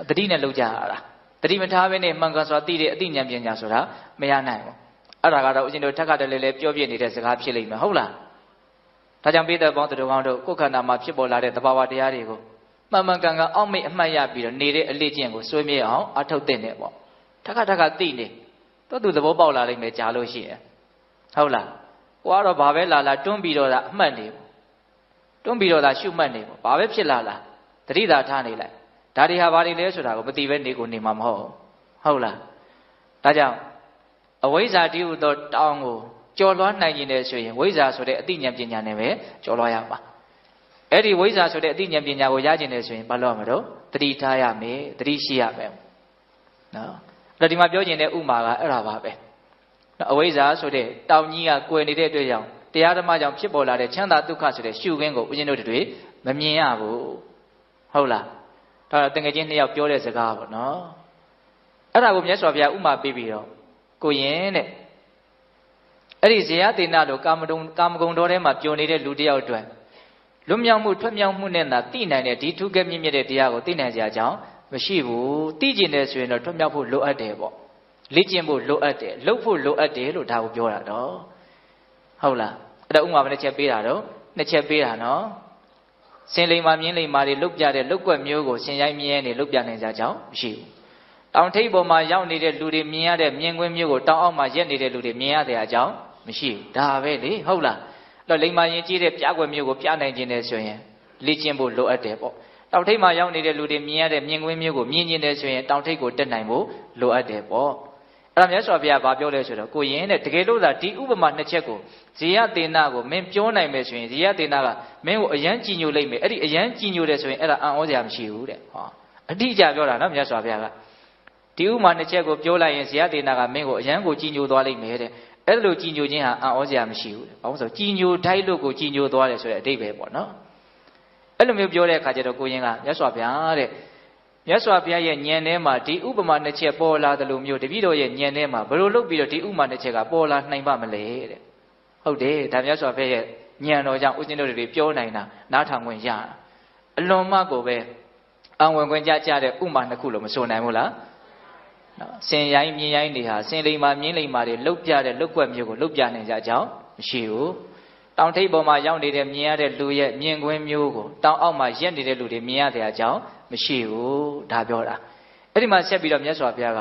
တတိနဲ့လုပ်ကြရတာတတိမထားဘဲနဲ့မှန်ကန်စွာသိတဲ့အသိဉာဏ်ပညာဆိုတာမရနိုင်ဘူးအဲ့ဒါကတော့ဦးဇင်းတို့ထက်ကတည်းကပြောပြနေတဲ့စကားဖြစ်လိမ့်မယ်ဟုတ်လားဒါကြောင့်ပိဿပေါင်းသူတော်ကောင်းတို့ကိုယ်ခန္ဓာမှာဖြစ်ပေါ်လာတဲ့သဘာဝတရားတွေကိုမှန်မှန်ကန်ကန်အောက်မေ့အမှတ်ရပြီးတော့နေတဲ့အလေးကျင့်ကိုစွဲမြဲအောင်အထောက်တဲ့နဲ့ပေါ့ထက်ကသိနေတော့သူသဘောပေါက်လာလိမ့်မယ်ကြားလို့ရှိရင်ဟုတ်လားကိုကတော့ဘာပဲလာတွန်းပြီးတော့အမှတ်နေပေါ့တွန်းပြီးတော့ရှုမှတ်နေပေါ့ဘာပဲဖြစ်လာတတိသာထားနေလိုက်ဒါတွေဟာဘာတွေလဲဆိုတာကိုမသိပဲနေကိုနေမှာမဟုတ်ဟုတ်လားဒါကြောင့်အဝိဇ္ဇာတိဟုသောတောင်းကိုကျော်လွှားနိုင်ခြင်းနဲ့ဆိုရင်ဝိဇ္ဇာဆိုတဲ့အသိဉာဏ်ပညာနဲ့ပဲကျော်လွှားရမှာအဲ့ဒီဝိဇ္ဇာဆိုတဲ့အသိဉာဏ်ပညာကိုရခြင်းနဲ့ဆိုရင်ဘာလို့ရမလို့တတိထားရမယ်တတိရှိရမယ်နော်အဲ့ဒါဒီမှာပြောခြင်းတဲ့ဥမာကအဲ့ဒါပါပဲအဝိဇ္ဇာဆိုတဲ့တောင်းကြီးကကွယ်နေတဲ့အတွက်ကြောင့်တရားဓမ္မကြောင့်ဖြစ်ပေါ်လာတဲ့ချမ်းသာဒုက္ခဆိုတဲ့ရှုခင်းကိုဦးဇင်းတို့တွေမမြင်ရဘူးဟုတ်လားဒါတကယ်ချင်းနှစ်ယောက်ပြောတဲ့စကားပေါ့နော်အဲ့ဒါကိုမြတ်စွာဘုရားဥမာပေးပြီးတော့ကိုရင်တဲ့အဲ့ဒီဇေယသေနလို့ကာမဂုဏ်တော်ထဲမှာပျော်နေတဲ့လူတစ်ယောက်အတွက် လွတ်မြောက်မှုထွက်မြောက်မှုနဲ့သာသိနိုင်တဲ့ဒီထုကဲမြင့်မြတ်တဲ့တရားကိုသိနိုင်ကြကြောင်းမရှိဘူးသိကျင်တယ်ဆိုရင်တော့ထွက်မြောက်ဖို့လိုအပ်တယ်ပေါ့လေ့ကျင့်ဖို့လိုအပ်တယ်လှုပ်ဖို့လိုအပ်တယ်လို့ဒါကိုပြောတာတော့ဟုတ်လားအဲ့ဒါဥမာဘယ်နှချက်ပေးတာတော့နှစ်ချက်ပေးတာနော်စင်လိမ်မာမြင်းလိမ်မာတွေလုတ်ပြတဲ့လုတ်ကွက်မျိုးကိုစင်ရိုင်းမြင်းနေလုတ်ပြနိုင်ကြကြောင်းမရှိဘူးတောင်ထိပ်ပေါ်မှာရောက်နေတဲ့လူတွေမြင်ရတဲ့မြင်ကွင်းမျိုးကိုတောင်အောက်မှာရက်နေတဲ့လူတွေမြင်ရတဲ့အကြောင်းမရှိဘူးဒါပဲလေဟုတ်လားအဲ့တော့လိမ်မာရင်ကြီးတဲ့ပြကွက်မျိုးကိုပြနိုင်ခြင်းနဲ့ဆိုရင်လေ့ကျင့်ဖို့လိုအပ်တယ်ပေါ့တောင်ထိပ်မှာရောက်နေတဲ့လူတွေမြင်ရတဲ့မြင်ကွင်းမျိုးကိုမြင်ခြင်းနဲ့ဆိုရင်တောင်ထိပ်ကိုတက်နိုင်ဖို့လိုအပ်တယ်ပေါ့အဲ့ဒါမြတ်စွာဘုရားဘာပြောလဲဆိုတော့ကိုရင်တဲ့တကယ်လို့သာဒီဥပမာနှစ်ချက်ကိုဇေယသေနကိုမင်းပြောနိုင်မယ်ဆိုရင်ဇေယသေနကမင်းကိုအယံကြည်ညိုလိုက်မယ်အဲ့ဒီအယံကြည်ညိုတယ်ဆိုရင်အဲ့ဒါအံ့ဩစရာမရှိဘူးတဲ့ဟောအတိအကျပြောတာနော်မြတ်စွာဘုရားကဒီဥမာနှစ်ချက်ကိုပြောလိုက်ရင်ဇေယသေနကမင်းကိုအယံကိုကြည်ညိုသွားလိမ့်မယ်တဲ့အဲ့လိုကြည်ညိုခြင်းဟာအံ့ဩစရာမရှိဘူးတဲ့ဘာလို့ဆိုကြည်ညိုထိုက်လို့ကိုကြည်ညိုသွားတယ်ဆိုတဲ့အဓိပ္ပာယ်ပေါ့နော်အဲ့လိုမျိုးပြောတဲ့အခါကျတော့ကိုရင်ကမြတ်စွာဘုရားတဲ့မြတ်စွာဘုရားရဲ့ဉာဏ်ထဲမှာဒီဥပမာနှစ်ချက်ပေါ်လာတယ်လို့မျိုးတပည့်တော်ရဲ့ဉာဏ်ထဲမှာဘယ်လိုလုပ်ပြီးတော့ဒီဥပမာနှစ်ချက်ကပေါ်လာနိုင်ပါမလဲတဲ့ဟုတ်တယ်ဒါမြတ်စွာဘုရားရဲ့ဉာဏ်တော်ကြောင့်ဦးဇင်းတို့တွေပြောနိုင်တာနားထောင်ခွင့်ရအလွန်မှကိုပဲအံဝင်ခွင့်ကြတဲ့ဥပမာနှစ်ခုလို့မဆိုနိုင်ဘူးလားနော်စင်ရိုင်းမြင်ရိုင်းတွေဟာစင်လိမ်မာမြင်းလိမ်မာတွေလုတ်ပြတဲ့လုတ်ကွက်မျိုးကိုလုတ်ပြနိုင်ကြကြောင်းမရှိဘူးတောင်ထိပ်ပေါ်မှာရောက်နေတဲ့မြင်ရတဲ့လူရဲ့မြင်ကွင်းမျိုးကိုတောင်အောက်မှာရက်နေတဲ့လူတွေမြင်ရတဲ့အကြောင်းမရှိဘူးဒါပြောတာအဲ့ဒီမှာဆက်ပြီးတော့မြတ်စွာဘုရားက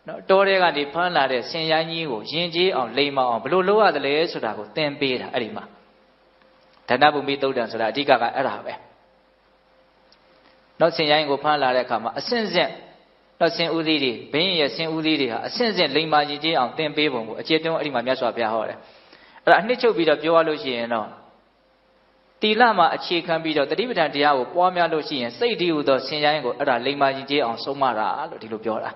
နော်တောထဲကနေဖမ်းလာတဲ့ဆင်ရိုင်းကြီးကိုယဉ်ကျေးအောင်လိမ်မအောင်ဘယ်လိုလုပ်ရတယ်လဲဆိုတာကိုသင်ပေးတာအဲ့ဒီမှာဒါနဗုမိသုတ်တံဆိုတာအဓိကကအဲ့ဒါပဲနော်ဆင်ရိုင်းကိုဖမ်းလာတဲ့အခါမှာအဆင့်ဆင့်နော်ဆင်ဦးသီးတွေဘင်းရဲ့ဆင်ဦးသီးတွေဟာအဆင့်ဆင့်လိမ်မာယဉ်ကျေးအောင်သင်ပေးပုံကိုအခြေတုံးအဲ့ဒီမှာမြတ်စွာဘုရားဟောတယ်အဲ့ဒါအနှစ်ချုပ်ပြီးတော့ပြောရလို့ရှိရင်တော့တီလမှာအခြေခံပြီးတော့တတိပဋ္ဌာန်တရားကိုပွားများလို့ရှိရင်စိတ်တည်ဟူသောဆင်ရိုင်းကိုအဲ့ဒါလိမ္မာရင်ကျေးအောင်ဆုံးမတာလို့ဒီလိုပြောတ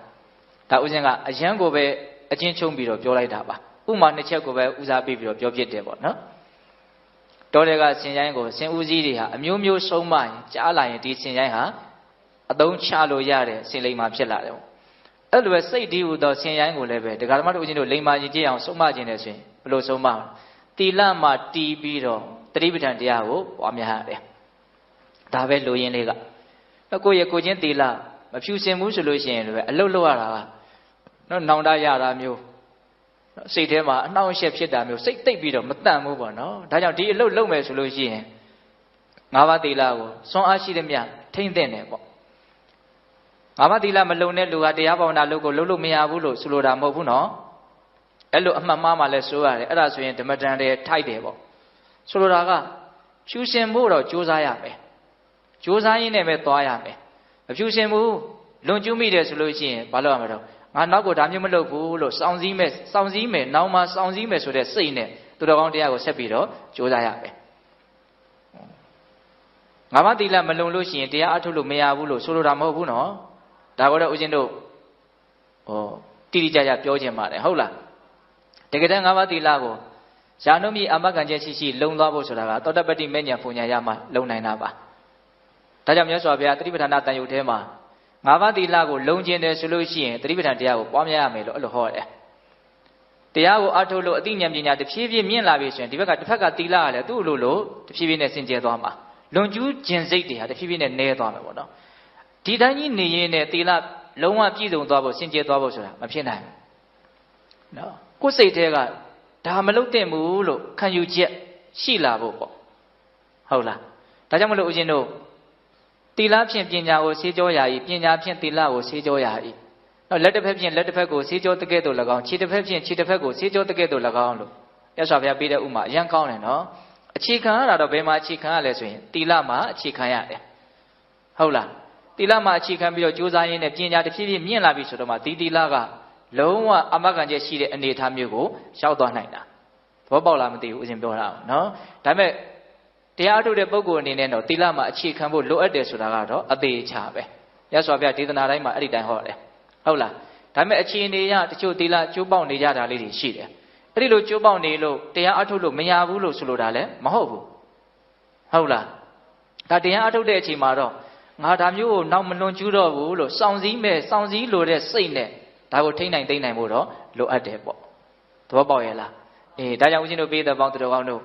ာဒါဥစဉ်ကအယံကိုပဲအချင်းချုံပြီးတော့ပြောလိုက်တာပါဥမာနှစ်ချက်ကိုပဲဦးစားပေးပြီးတော့ပြောဖြစ်တယ်ပေါ့နော်တောတွေကဆင်ရိုင်းကိုဆင်ဦးစီးတွေဟာအမျိုးမျိုးဆုံးမရင်ကြားလာရင်ဒီဆင်ရိုင်းဟာအသုံးချလို့ရတဲ့ဆင်လိမ္မာဖြစ်လာတယ်ပေါ့အဲ့လိုပဲစိတ်တည်ဟူသောဆင်ရိုင်းကိုလည်းပဲဒကာဓမ္မတို့ဦးချင်းတို့လိမ္မာရင်ကျေးအောင်ဆုံးမခြင်းနဲ့ဆိုရင်ဘယ်လိုဆုံးမလဲတီလမှာတီးပြီးတော့တတိပဋ္ဌာန်တရားကိုပွားများရတယ်ဒါပဲလိုရင်းလေးကကိုယ့်ရဲ့ကိုချင်းတီလမဖြူစင်ဘူးဆိုလို့ရှိရင်လည်းအလုတ်လောက်ရတာကနော်နောင်တရတာမျိုးစိတ်ထဲမှာအနှောင့်အယှက်ဖြစ်တာမျိုးစိတ်တိတ်ပြီးတော့မတန့်ဘူးပေါ့နော်ဒါကြောင့်ဒီအလုတ်လုပ်မယ်ဆိုလို့ရှိရင်၅ပါးတီလကိုစွမ်းအားရှိသမျှထိမ့်သိမ့်တယ်ပေါ့၅ပါးတီလမလုံတဲ့လူဟာတရားဘာဝနာလုပ်ကိုလုပ်လို့မရဘူးလို့ဆိုလိုတာမဟုတ်ဘူးနော်အဲ့လိုအမှတ်မှားမှလည်းဆိုရတယ်အဲ့ဒါဆိုရင်ဓမ္မတန်တယ်ထိုက်တယ်ပေါ့ဆိုလိုတာကဖြူစင်ဖို့တော့ကြိုးစားရမယ်ကြိုးစားရင်းနဲ့ပဲသွားရမယ်မဖြူစင်ဘူးလွန်ကျူးမိတယ်ဆိုလို့ရှိရင်ဘာလုပ်ရမလဲတော့ငါနောက်ကိုဒါမျိုးမလုပ်ဘူးလို့စောင့်စည်းမယ်နောက်မှစောင့်စည်းမယ်ဆိုတဲ့စိတ်နဲ့သူတော်ကောင်းတရားကိုဆက်ပြီးတော့ကြိုးစားရမယ်ငါမတိလမလုံလို့ရှိရင်တရားအထုတ်လို့မရဘူးလို့ဆိုလိုတာမဟုတ်ဘူးနော်ဒါကိုတော့ဦးဇင်းတို့တိတိကျကျပြောခြင်းပါတယ်ဟုတ်လားတကယ်တမ်း၅ပါးသီလကိုယာနုမိအာမခံချက်ရှိလုံသွားဖို့ဆိုတာကသောတပတ္တိမဲ့ညာပူညာရမှလုံနိုင်တာပါဒါကြောင့်မြတ်စွာဘုရားတတိပဋ္ဌာန်တန်ရုပ်ထဲမှာ၅ပါးသီလကိုလုံကျင်တယ်ဆိုလို့ရှိရင်တတိပဋ္ဌာန်တရားကိုပွားများရမယ်လို့အဲ့လိုဟောတယ်တရားကိုအထုတ်လို့အသိဉာဏ်ပညာတဖြည်းဖြည်းမြင့်လာပြီဆိုရင်ဒီဘက်ကတစ်ဖက်ကသီလကလည်းသူ့လိုတဖြည်းဖြည်းနဲ့စင်ကြယ်သွားမှာလွန်ကျူးခြင်းစိတ်တွေဟာတဖြည်းဖြည်းနဲ့နည်းသွားမယ်ပေါ့နော်ဒီတိုင်းကြီးနေရင်နဲ့သီလလုံးဝပြည့်စုံသွားဖို့စင်ကြယ်သွားဖို့ဆိုတာမဖြစ်နိုင်ဘူးနော်ကိုယ်စိတ်ထဲကဒါမလုပ်သင့်ဘူးလို့ခံယူချက်ရှိလာဖို့ပေါ့ဟုတ်လားဒါကြောင့်မလို့ဦးဇင်းတို့သီလဖြင့်ပညာကိုဆေးကြောရာဤပညာဖြင့်သီလကိုဆေးကြောရာဤနော်လက်တစ်ဖက်ဖြင့်လက်တစ်ဖက်ကိုဆေးကြောတကဲ့သို့၎င်းခြေတစ်ဖက်ဖြင့်ခြေတစ်ဖက်ကိုဆေးကြောတကဲ့သို့၎င်းလို့ရသော်ဘုရားပေးတဲ့ဥမာအရန်ကောင်းတယ်နော်အခြေခံရတာတော့ဘယ်မှာအခြေခံရလဲဆိုရင်သီလမှာအခြေခံရတယ်ဟုတ်လားသီလမှာအခြေခံပြီးတော့ကြိုးစားရင်းနဲ့ပညာတစ်ဖြည်းဖြည်းမြင့်လာပြီဆိုတော့မှဒီသီလကလုံးဝအမခံချက်ရှိတဲ့အနေအထားမျိုးကိုရောက်သွားနိုင်တာသဘောပေါက်လားမသိဘူးဦးဇင်ပြောတာနော်ဒါပေမဲ့တရားအထုတ်တဲ့ပုဂ္ဂိုလ်အနေနဲ့တော့သီလမှာအခြေခံဖို့လိုအပ်တယ်ဆိုတာကတော့အသေးချာပဲရသော်ဘုရားဒေသနာတိုင်းမှာအဲ့ဒီတိုင်းဟောတယ်ဟုတ်လားဒါပေမဲ့အခြေအနေရတချို့သီလကျိုးပေါက်နေကြတာလေးတွေရှိတယ်အဲ့ဒီလိုကျိုးပေါက်နေလို့တရားအထုတ်လို့မရဘူးလို့ဆိုလိုတာလည်းမဟုတ်ဘူးဟုတ်လားဒါတရားအထုတ်တဲ့အချိန်မှာတော့ငါဒါမျိုးကိုနောက်မလွန်ကျူးတော့ဘူးလို့စောင့်စည်းလိုတဲ့စိတ်နဲ့ဒါကိုထိမ့်နိုင်သိမ့်နိုင်ဖို့တော့လိုအပ်တယ်ပေါ့သဘောပေါက်ရဲ့လားဒါကြောင့်ဦးဇင်းတို့ပေးတဲ့ပေါင်းသူတော်ကောင်းတို့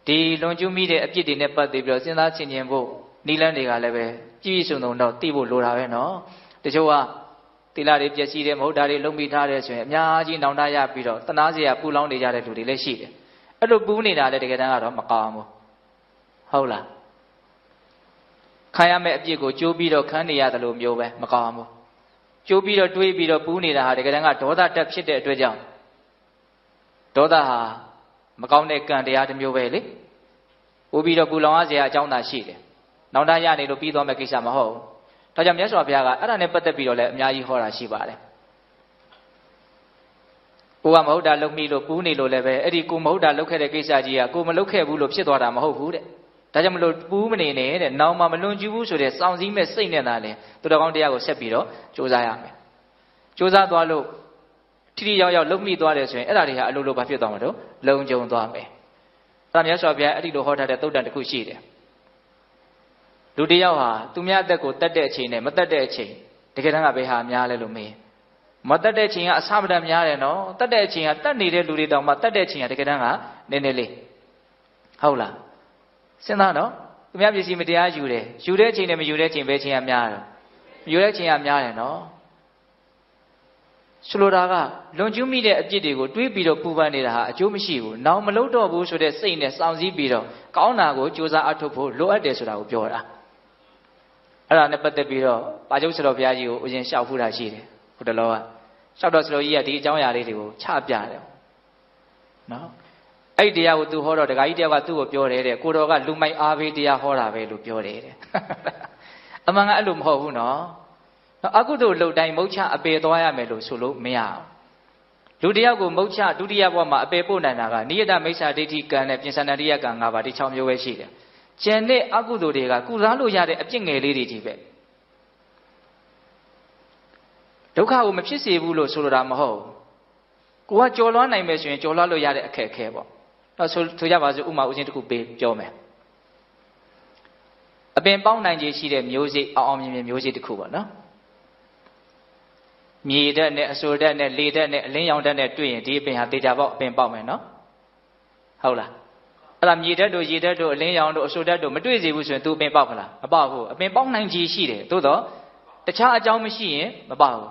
ဒီလွန်ကျူးမိတဲ့အပြစ်တွေနဲ့ပတ်သက်ပြီးတော့စဉ်းစားဆင်ခြင်ဖို့နိလန်းတွေကလည်းပဲကြည်စုံတော့သိဖို့လိုတာပဲနော်တချို့ကသီလတွေပျက်စီးတယ်မဟုတ်တာတွေလုံးမိထားတယ်ဆိုရင်အများကြီးနောင်တရပြီးတော့တနာစရာပူလောင်နေကြတဲ့လူတွေလည်းရှိတယ်အဲ့လိုပူနေတာလည်းတကယ်တမ်းကတော့မကောင်းဘူးဟုတ်လားခံရမယ့်အပြစ်ကိုကြိုးပြီးတော့ခံနေရတယ်လို့မျိုးပဲမကောင်းဘူးကြိုးပြီးတော့တွေးပြီးတော့ပူနေတာဟာတကယ်တမ်းကဒေါသတက်ဖြစ်တဲ့အတွက်ကြောင့်ဒေါသဟာမကောင်းတဲ့ကံတရားတစ်မျိုးပဲလေပူပြီးတော့ပူလောင်ရစရာအကြောင်းသာရှိတယ်နောင်တရနေလို့ပြီးသွားမယ့်ကိစ္စမဟုတ်ဘူးဒါကြောင့်မြတ်စွာဘုရားကအဲ့ဒါနဲ့ပတ်သက်ပြီးတော့လည်းအများကြီးဟောတာရှိပါတယ်ကိုကမဟုတ်တာလုပ်မိလို့ပူးနေလို့လည်းပဲအဲ့ဒီကိုမဟုတ်တာလုပ်ခဲ့တဲ့ကိစ္စကြီးကကိုမလုပ်ခဲ့ဘူးလို့ဖြစ်သွားတာမဟုတ်ဘူးတဲ့ဒါကြောင့်မလို့ပူးမနေနဲ့တဲ့နောင်မှမလွန်ကျူးဘူးဆိုတဲ့စောင့်စည်းမဲ့စိတ်နဲ့သာလေသူတော်ကောင်းတရားကိုဆက်ပြီးတော့ကြိုးစားရမယ်ကြိုးစားသွားလို့ထိထိရောက်ရောက်လုပ်မိသွားတယ်ဆိုရင်အဲ့ဒါတွေဟာအလိုလိုဘာဖြစ်သွားမှာတော့လုံခြုံသွားမယ်အဲ့ဒါမြတ်စွာဘုရားအဲ့ဒီလိုဟောထားတဲ့သုတ်တန်တစ်ခုရှိတယ်လူတယောက်ဟာသူများအသက်ကိုတတ်တဲ့အချိန်နဲ့မတတ်တဲ့အချိန်တကယ်တမ်းကဘယ်ဟာများလဲလို့မေးမတတ်တဲ့အချိန်ကအဆမတန်များတယ်နော်တတ်တဲ့အချိန်ကတတ်နေတဲ့လူတွေတောင်မှတတ်တဲ့အချိန်ကတကယ်တမ်းကနည်းနည်းလေးဟုတ်လားစဉ်းစားနော်သူများပစ္စည်းမတရားယူတယ်ယူတဲ့အချိန်နဲ့မယူတဲ့အချိန်ပဲအချိန်ကများတယ်ယူတဲ့အချိန်ကများတယ်နော်ဆိုလိုတာကလွန်ကျူးမိတဲ့အပြစ်တွေကိုတွေးပြီးတော့ပူပန်နေတာဟာအကျိုးမရှိဘူး။နောက်မလုပ်တော့ဘူးဆိုတဲ့စိတ်နဲ့စောင့်စည်းပြီးတော့ကောင်းတာကိုကြိုးစားအထောက်ဖို့လိုအပ်တယ်ဆိုတာကိုပြောတာ။အဲ့ဒါနဲ့ပတ်သက်ပြီးတော့ပါကျုပ်ဆရာတော်ဘုရားကြီးကိုဦးဇင်းလျှောက်ဖူးတာရှိတယ်။ဟိုတလောကလျှောက်တော်ဆရာတော်ကြီးကဒီအကြောင်းအရာလေးတွေကိုချပြတယ်။နော်။အဲ့ဒီတရားကိုသူဟောတော့ဒကာကြီးတယောက်ကသူ့ကိုပြောတယ်တဲ့ကိုတော်ကလူမိုက်အားပေးတရားဟောတာပဲလို့ပြောတယ်တဲ့အမှန်ကအဲ့လိုမဟုတ်ဘူးနော်။အကုသိုလ်လှုပ်တိုင်းမုတ်ချအပေသွားရမယ်လို့ဆိုလို့မရဘူးလူတယောက်ကိုမုတ်ချဒုတိယဘဝမှာအပေပို့နိုင်တာကနိယတမိစ္ဆာဒိဋ္ဌိကံနဲ့ပြင်စန္ဒရိယကံ၅ပါးဒီ6မျိုးပဲရှိတယ်ကျန်တဲ့အကုသိုလ်တွေကကုစားလို့ရတဲ့အပြစ်ငယ်လေးတွေကြီးပဲဒုက္ခကိုမဖြစ်စေဘူးလို့ဆိုလိုတာမဟုတ်ကိုကကြော်လွှမ်းနိုင်မယ်ဆိုရင်ကြော်လွှမ်းလို့ရတဲ့အခက်အခဲပေါ့တော့ဆိုကြပါစို့ဥမာဦးချင်းတစ်ခုပေးပြောမယ်အပင်ပေါင်းနိုင်ခြင်းရှိတဲ့မျိုးစိအောင်မြင်မြင်မျိုးစိတစ်ခုပေါ့နော်မြေဓာတ်နဲ့အဆိုဓာတ်နဲ့လေဓာတ်နဲ့အလင်းရောင်ဓာတ်နဲ့တွေ့ရင်ဒီအပင်ဟာတေချာပေါက်အပင်ပေါက်မယ်နော်ဟုတ်လားအဲ့ဒါမြေဓာတ်တို့ရေဓာတ်တို့အလင်းရောင်တို့အဆိုဓာတ်တို့မတွေ့စေဘူးဆိုရင်သူအပင်ပေါက်ခလားမပေါက်ဘူးအပင်ပေါက်နိုင်ခြင်းရှိတယ်သို့တော့တခြားအကြောင်းမရှိရင်မပေါက်ဘူး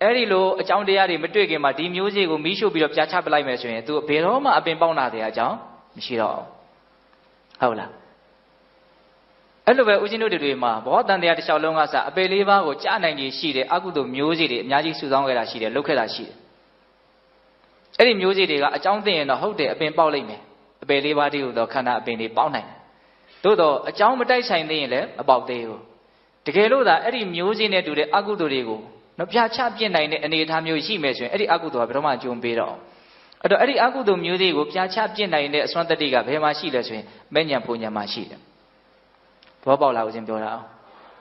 အဲ့ဒီလိုအကြောင်းတရားတွေမတွေ့ခင်မှာဒီမျိုးစေ့ကိုမီးရှို့ပြီးတော့ပြာချပလိုက်မယ်ဆိုရင်သူဘယ်တော့မှအပင်ပေါက်တာတဲ့အကြောင်းမရှိတော့ဘူးဟုတ်လားအဲ့လိုပဲဦးဇင်းတို့တွေမှာဘောတန်တရားတစ်လျှောက်လုံးကစအပေလေးပါးကိုကြားနိုင်ကြီးရှိတယ်အကုသိုလ်မျိုးစေ့တွေအများကြီးစုဆောင်းခဲ့တာရှိတယ်လုပ်ခဲ့တာရှိတယ်အဲ့ဒီမျိုးစေ့တွေကအကြောင်းသိရင်တော့ဟုတ်တယ်အပင်ပေါက်လိမ့်မယ်အပေလေးပါးတည်းဟူသောခန္ဓာအပင်တွေပေါက်နိုင်တယ်သို့တော့အကြောင်းမတိုက်ဆိုင်သေးရင်လည်းမပေါက်သေးဘူးတကယ်လို့သာအဲ့ဒီမျိုးစေ့နဲ့တူတဲ့အကုသိုလ်တွေကိုပြာချပြစ်နိုင်တဲ့အနေအထားမျိုးရှိမယ်ဆိုရင်အဲ့ဒီအကုသိုလ်ကဘယ်တော့မှအကျုံးပေးတော့အဲ့တော့အဲ့ဒီအကုသိုလ်မျိုးစေ့ကိုပြာချပြစ်နိုင်တဲ့အစွမ်းတတ္တိကဘယ်မှာရှိလဲဆိုရင်မဲ့ညာပူညာမှာရှိတယ်ဘောပေါက်လာဦးစဉ်ပြောတာအောင်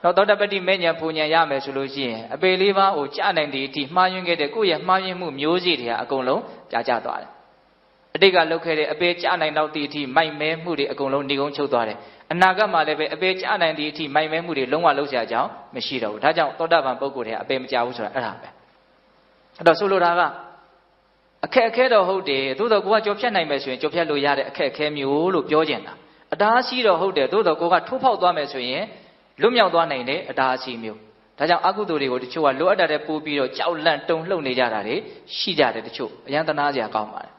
တော့သောတပတ္တိမဲ့ညာပူညာရမယ်ဆိုလို့ရှိရင်အပေလေးပါးကိုကြားနိုင်တဲ့အထိမှားယွင်းခဲ့တဲ့ကိုယ့်ရဲ့မှားယွင်းမှုမျိုးစေ့တွေဟာအကုန်လုံးကြားကျသွားတယ်အတိတ်ကလုပ်ခဲ့တဲ့အပေကြားနိုင်တော့တဲ့အထိမိုက်မဲမှုတွေအကုန်လုံးဏိကုံးချုပ်သွားတယ်အနာဂတ်မှာလည်းပဲအပေကြားနိုင်တဲ့အထိမိုက်မဲမှုတွေလုံးဝလုံးစရာအကြောင်းမရှိတော့ဘူးဒါကြောင့်သောတပန်ပုဂ္ဂိုလ်တွေကအပေမကြားဘူးဆိုတာအဲ့ဒါပဲအဲ့တော့ဆိုလိုတာကအခက်အခဲတော့ဟုတ်တယ်သို့တော့ကိုကကြော်ဖြတ်နိုင်မယ်ဆိုရင်ကြော်ဖြတ်လို့ရတဲ့အခက်အခဲမျိုးလို့ပြောကြတာအတားအဆီးတော့ဟုတ်တယ်သို့တော့ကိုကထိုးဖောက်သွားမယ်ဆိုရင်လွတ်မြောက်သွားနိုင်တဲ့အတားအဆီးမျိုးဒါကြောင့်အကုသိုလ်တွေကိုတချို့ကလိုအပ်တဲ့ပိုးပြီးတော့ကြောက်လန့်တုန်လှုပ်နေကြတာတွေရှိကြတယ်တချို့အယံတနာစရာကောင်းပါတယ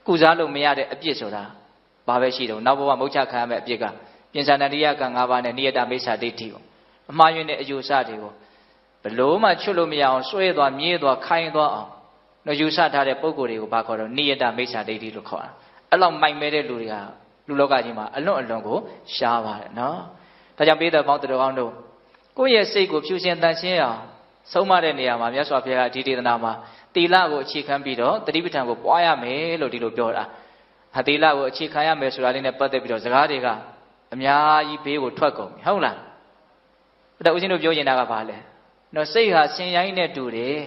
်ကုစားလို့မရတဲ့အပြစ်ဆိုတာဘာပဲရှိတော့နောက်ဘဝမုတ်ချခံရမယ့်အပြစ်ကပြင်စန္ဒရိယကံ၅ပါးနဲ့နိယတမိစ္ဆာဒိဋ္ဌိကိုအမှားယွင်းတဲ့အယူဆတွေကိုဘလို့မှချွတ်လို့မရအောင်ဆွဲသွားမြဲသွားခိုင်းသွားအောင်နော်ယူဆထားတဲ့ပုံကိုယ်တွေကိုဘာခေါ်တော့နိယတမိစ္ဆာဒိဋ္ဌိလို့ခေါ်တာအဲ့လောက်မိုက်မဲတဲ့လူတွေကလူလောကကြီးမှာအလွန်အလွန်ကိုရှားပါတယ်နော်ဒါကြောင့်ပေးတဲ့ပေါင်းတော်ကောင်းတို့ကိုယ့်ရဲ့စိတ်ကိုဖြူရှင်တန်ရှင်းအောင်ဆုံးမတဲ့နေရာမှာမြတ်စွာဘုရားကဒီဒေသနာမှာသီလကိုအခြေခံပြီးတော့တတိပဋ္ဌာန်ကိုပွားရမယ်လို့ဒီလိုပြောတာဟာသီလကိုအခြေခံရမယ်ဆိုတာလေးနဲ့ပတ်သက်ပြီးတော့စကားတွေကအများကြီးဘေးကိုထွက်ကုန်ပြီဟုတ်လားအဲ့ဒါဦးဇင်းတို့ပြောနေတာကဘာလဲနော်စိတ်ဟာဆင်ရိုင်းနဲ့တူတယ်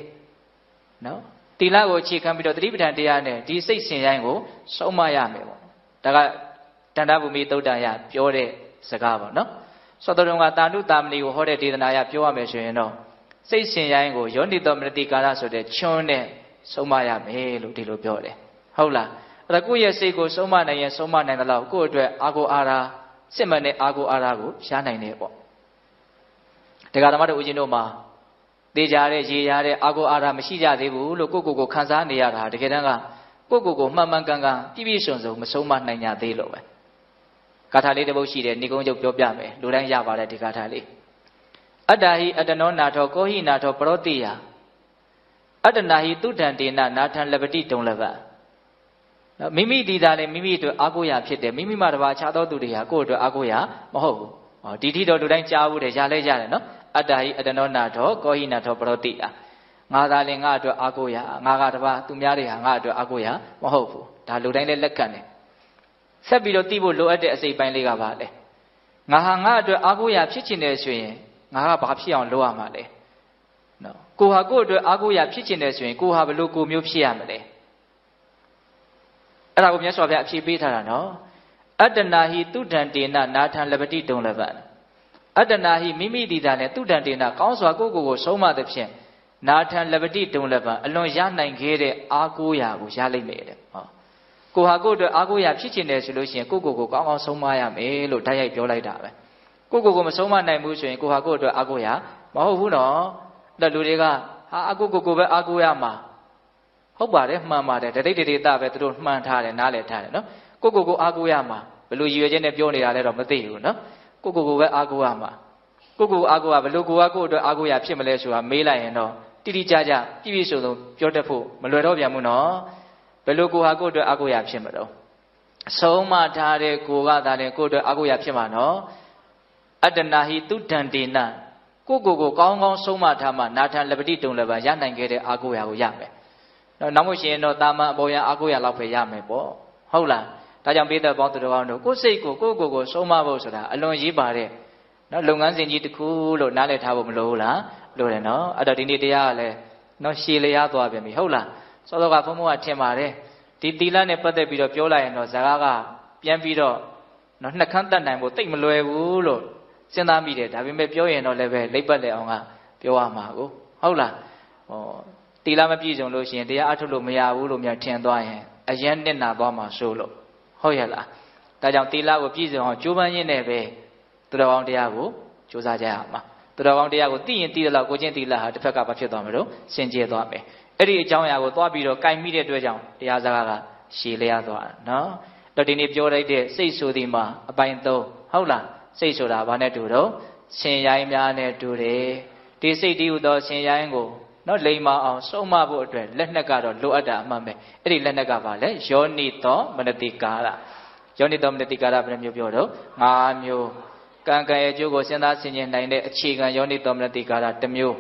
နော်သီလကိုအခြေခံပြီးတော့တတိပဋ္ဌာန်တရားနဲ့ဒီစိတ်ဆင်ရိုင်းကိုဆုံးမရမယ်ပေါ့ဒါကတဏ္ဍဗုမိသုတ်တန်ရပြောတဲ့စကားပေါ့နော်သောတော်ကတာနုတာမဏိကိုဟောတဲ့ဒေသနာရပြောရမယ်ဆိုရင်တော့စိတ်ဆင်ရိုင်းကိုယောနိတောမနတိကာရဆိုတဲ့ချွန်းနဲ့ဆုံးမရမယ်လို့ဒီလိုပြောတယ်ဟုတ်လား အဲ့ဒါကိုယ့်ရဲ့စိတ်ကိုဆုံးမနိုင်ရင်ဆုံးမနိုင်တယ်လို့ကိုယ့်အတွက်အာကိုအာရာစစ်မှန်တဲ့အာကိုအာရာကိုရှားနိုင်တယ်ပေါ့တရားဓမ္မတို့ဦးဇင်းတို့မှာတေးကြတဲ့ရေရတဲ့အာကိုအာရာမရှိကြသေးဘူးလို့ကိုယ့်ကိုယ်ခံစားနေရတာတကယ်တမ်းကကိုယ့်ကိုယ်မှန်မှန်ကန်ကန်ပြည့်ပြည့်စုံစုံမဆုံးမနိုင်ကြသေးလို့ပဲဂါထာလေးတစ်ပုဒ်ရှိတယ်ဏိကုံးချုပ်ပြောပြမယ်လူတိုင်းရပါတယ်ဒီဂါထာလေးအတ္တဟိအတ္တနောနာထောကောဟိနာထောပရောတိယအတ္တနာဟိတုဒ္ဒံတေနနာထံလပတိတုံလဘမိမိဒီသာလည်းမိမိအတွက်အာကိုရာဖြစ်တယ်မိမိမှတပါးခြားသောသူတွေဟာကိုယ့်အတွက်အာကိုရာမဟုတ်ဘူးဒီထိတော့လူတိုင်းကြားဘူးတယ်ရလဲရတယ်နော်အတ္တဟိအတ္တနောနာထောကောဟိနာထောပရောတိယငါသာလည်းငါအတွက်အာကိုရာငါကတပါးသူများတွေဟာငါအတွက်အာကိုရာမဟုတ်ဘူးဒါလူတိုင်းလည်းလက်ခံတယ်ဆက်ပြီးတော့သိဖို့လိုအပ်တဲ့အစိတ်ပိုင်းလေးကပါလေငါဟာငါအတွက်အာကိုရာဖြစ်ချင်တယ်ဆိုရင်ငါကဘာဖြစ်အောင်လုပ်ရမှာလဲနော်ကိုဟာကိုယ့်အတွက်အာကိုရာဖြစ်ချင်တယ်ဆိုရင်ကိုဟာဘလို့ကိုမျိုးဖြစ်ရမလဲအဲ့ဒါကိုမြတ်စွာဘုရားအဖြေပေးထားတာနော်အတ္တနာဟိတုဒ္ဒံတေနနာထံလပတိတုံလဘအတ္တနာဟိမိမိဒီတာနဲ့တုဒ္ဒံတေနကောင်းစွာကိုဆုံးမသဖြင့်နာထံလပတိတုံလဘအလွန်ရနိုင်ခဲ့တဲ့အာကိုရာကိုရလိမ့်မယ်တဲ့ဟောကိုဟာကိုအတွက်အာကိုရာဖြစ်ချင်တယ်ဆိုလို့ရှိရင်ကိုကောင်းကောင်းဆုံးမရမယ်လို့ဓာတ်ရိုက်ပြောလိုက်တာပဲကိုမဆုံးမနိုင်ဘူးဆိုရင်ကိုဟာကိုအတွက်အာကိုရာမဟုတ်ဘူးနော်အဲ့လူတွေကဟာအကိုပဲအာကိုရမှာဟုတ်ပါတယ်မှန်ပါတယ်တတိတေတာပဲသူတို့မှန်ထားတယ်နားလည်ထားတယ်နော်ကိုအာကိုရမှာဘယ်လိုရည်ရွယ်ချက်နဲ့ပြောနေတာလဲတော့မသိဘူးနော်ကိုပဲအာကိုရမှာကိုအာကိုရဘယ်လိုကိုအတွက်အာကိုရဖြစ်မလဲဆိုတာမေးလိုက်ရင်တော့တိတိကျကျပြည့်ပြည့်စုံစုံပြောတတ်ဖို့မလွယ်တော့ပြန်ဘူးနော်ဘယ်လိုကိုဟာကိုအတွက်အာကိုရဖြစ်မလို့ဆုံးမထားတဲ့ကိုကသာလေကိုအတွက်အာကိုရဖြစ်မှာနော်အတ္တနာဟိတုဒ္ဒံတေနကိုကောင်းကောင်းဆုံးမထားမှနာထံလပတိတုံလဘရနိုင်ခဲ့တဲ့အာကိုရကိုရမယ်နောက်မှရှိရင်တော့တာမန်အပေါ်ရအာကိုရလောက်ပဲရမယ်ပေါ့ဟုတ်လားဒါကြောင့်ပိဿပေါင်းသူတော်ကောင်းတို့ကိုယ်စိတ်ကိုဆုံးမဖို့ဆိုတာအလွန်ရေးပါတဲ့နော်လုပ်ငန်းစဉ်ကြီးတစ်ခုလို့နားလည်ထားဖို့မလိုဘူးလားလိုတယ်နော်အဲ့တော့ဒီနေ့တရားကလည်းနော်ရှည်လျားသွားပြန်ပြီဟုတ်လားစောစောကဘုန်းဘုန်းကထင်ပါတယ်ဒီသီလနဲ့ပတ်သက်ပြီးတော့ပြောလိုက်ရင်တော့ဇာကပြန်ပြီးတော့နော်နှက်ခမ်းတတ်နိုင်ဖို့တိတ်မလွယ်ဘူးလို့စဉ်းစားမိတယ်ဒါပေမဲ့ပြောရင်တော့လည်းပဲလိပ်ပတ်လေအောင်ကပြောရမှာကိုဟုတ်လားသီလမပြည့်စုံလို့ရှိရင်တရားအထုတ်လို့မရဘူးလို့များထင်သွားရင်အရင်နစ်နာသွားမှာဆိုလို့ဟုတ်ရဲ့လားဒါကြောင့်သီလကိုပြည့်စုံအောင်ကြိုးပမ်းရင်းနဲ့ပဲသူတော်ကောင်းတရားကိုကြိုးစားကြရမှာသူတော်ကောင်းတရားကိုသိရင်သိတယ်လို့ကိုချင်းသီလဟာတစ်ဖက်ကဘာဖြစ်သွားမလို့စင်ကြယ်သွားမယ်အဲ့ဒီအကြောင်းအရာကိုသွားပြီးတော့ကြိုက်မိတဲ့အတွက်ကြောင့်တရားစကားကရှည်လျားသွားတာနော်တော့ဒီနေ့ပြောလိုက်တဲ့စိတ်ဆိုသည်မှာအပိုင်း3ဟုတ်လားစိတ်ဆိုတာဘာနဲ့တူတော့ရှင်ရိုင်းများနဲ့တူတယ်ဒီစိတ်တည်းဟူသောရှင်ရိုင်းကိုနော်လိမ္မာအောင်ဆုံးမဖို့အတွက်လက်နက်ကတော့လိုအပ်တာအမှန်ပဲအဲ့ဒီလက်နက်ကဘာလဲယောနိသောမနတိကာရယောနိသောမနတိကာရဘယ်နှမျိုးပြောတော့5မျိုးကံကံရဲ့အကျိုးကိုစဉ်းစားဆင်ခြင်နိုင်တဲ့အခြေခံယောနိသောမနတိကာရ1မျိုး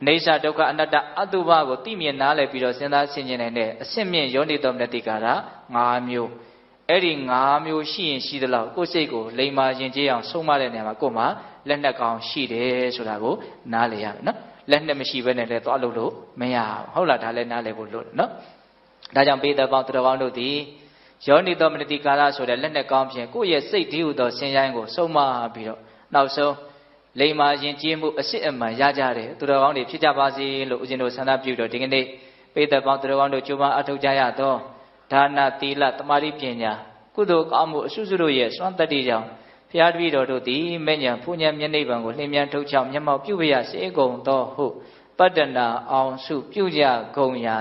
အိဋ္ဌဒုက္ခအနတ္တအတုပကိုသိမြင်နားလည်ပြီးတော့စဉ်းစားဆင်ခြင်နိုင်တဲ့အစစ်မြင့်ယောနိသောမနတိကာရ5မျိုးအဲ့ဒီ5မျိုးရှိရင်ရှိသလောက်ကိုယ်စိတ်ကိုလိမ္မာရင်ကျေးအောင်ဆုံးမတဲ့နေရာမှာကိုယ်မှာလက်နက်ကောင်းရှိတယ်ဆိုတာကိုနားလည်ရမယ်နော်လက်နဲ့မရှိဘဲနဲ့လည်းသွားလို့မရဘူးဟုတ်လားဒါလည်းနားလည်ဖို့လို့နော်ဒါကြောင့်ပိဿပေါင်းသူတော်ကောင်းတို့သည်ယောနိသောမနတိကာရဆိုတဲ့လက်နဲ့ကောင်းဖြင့်ကိုယ့်ရဲ့စိတ်တည်းဟူသောဆင်းရဲကိုဆုံးမပြီးတော့နောက်ဆုံးလိမ္မာရင်ကျေးမှုအစစ်အမှန်ရကြတယ်သူတော်ကောင်းတွေဖြစ်ကြပါစေလို့ဦးဇင်းတို့ဆန္ဒပြုတော့ဒီကနေ့ပိဿပေါင်းသူတော်ကောင်းတို့ကြိုးပမ်းအထောက်ကြရသောဒါနသီလသမာဓိပညာကုသိုလ်ကောင်းမှုအစုစုတို့ရဲ့စွမ်းတတ္တိကြောင့်ဘုရားတပည့်တော်တို့သည်မဲ့ညာဖူးညာမျက်နှိပ်ပံကိုလင်းမြန်ထုတ်ချောက်မျက်မှောက်ပြုပြရစေကုန်သောဟုပတ္တနာအောင်စုပြုကြကုန်ရာ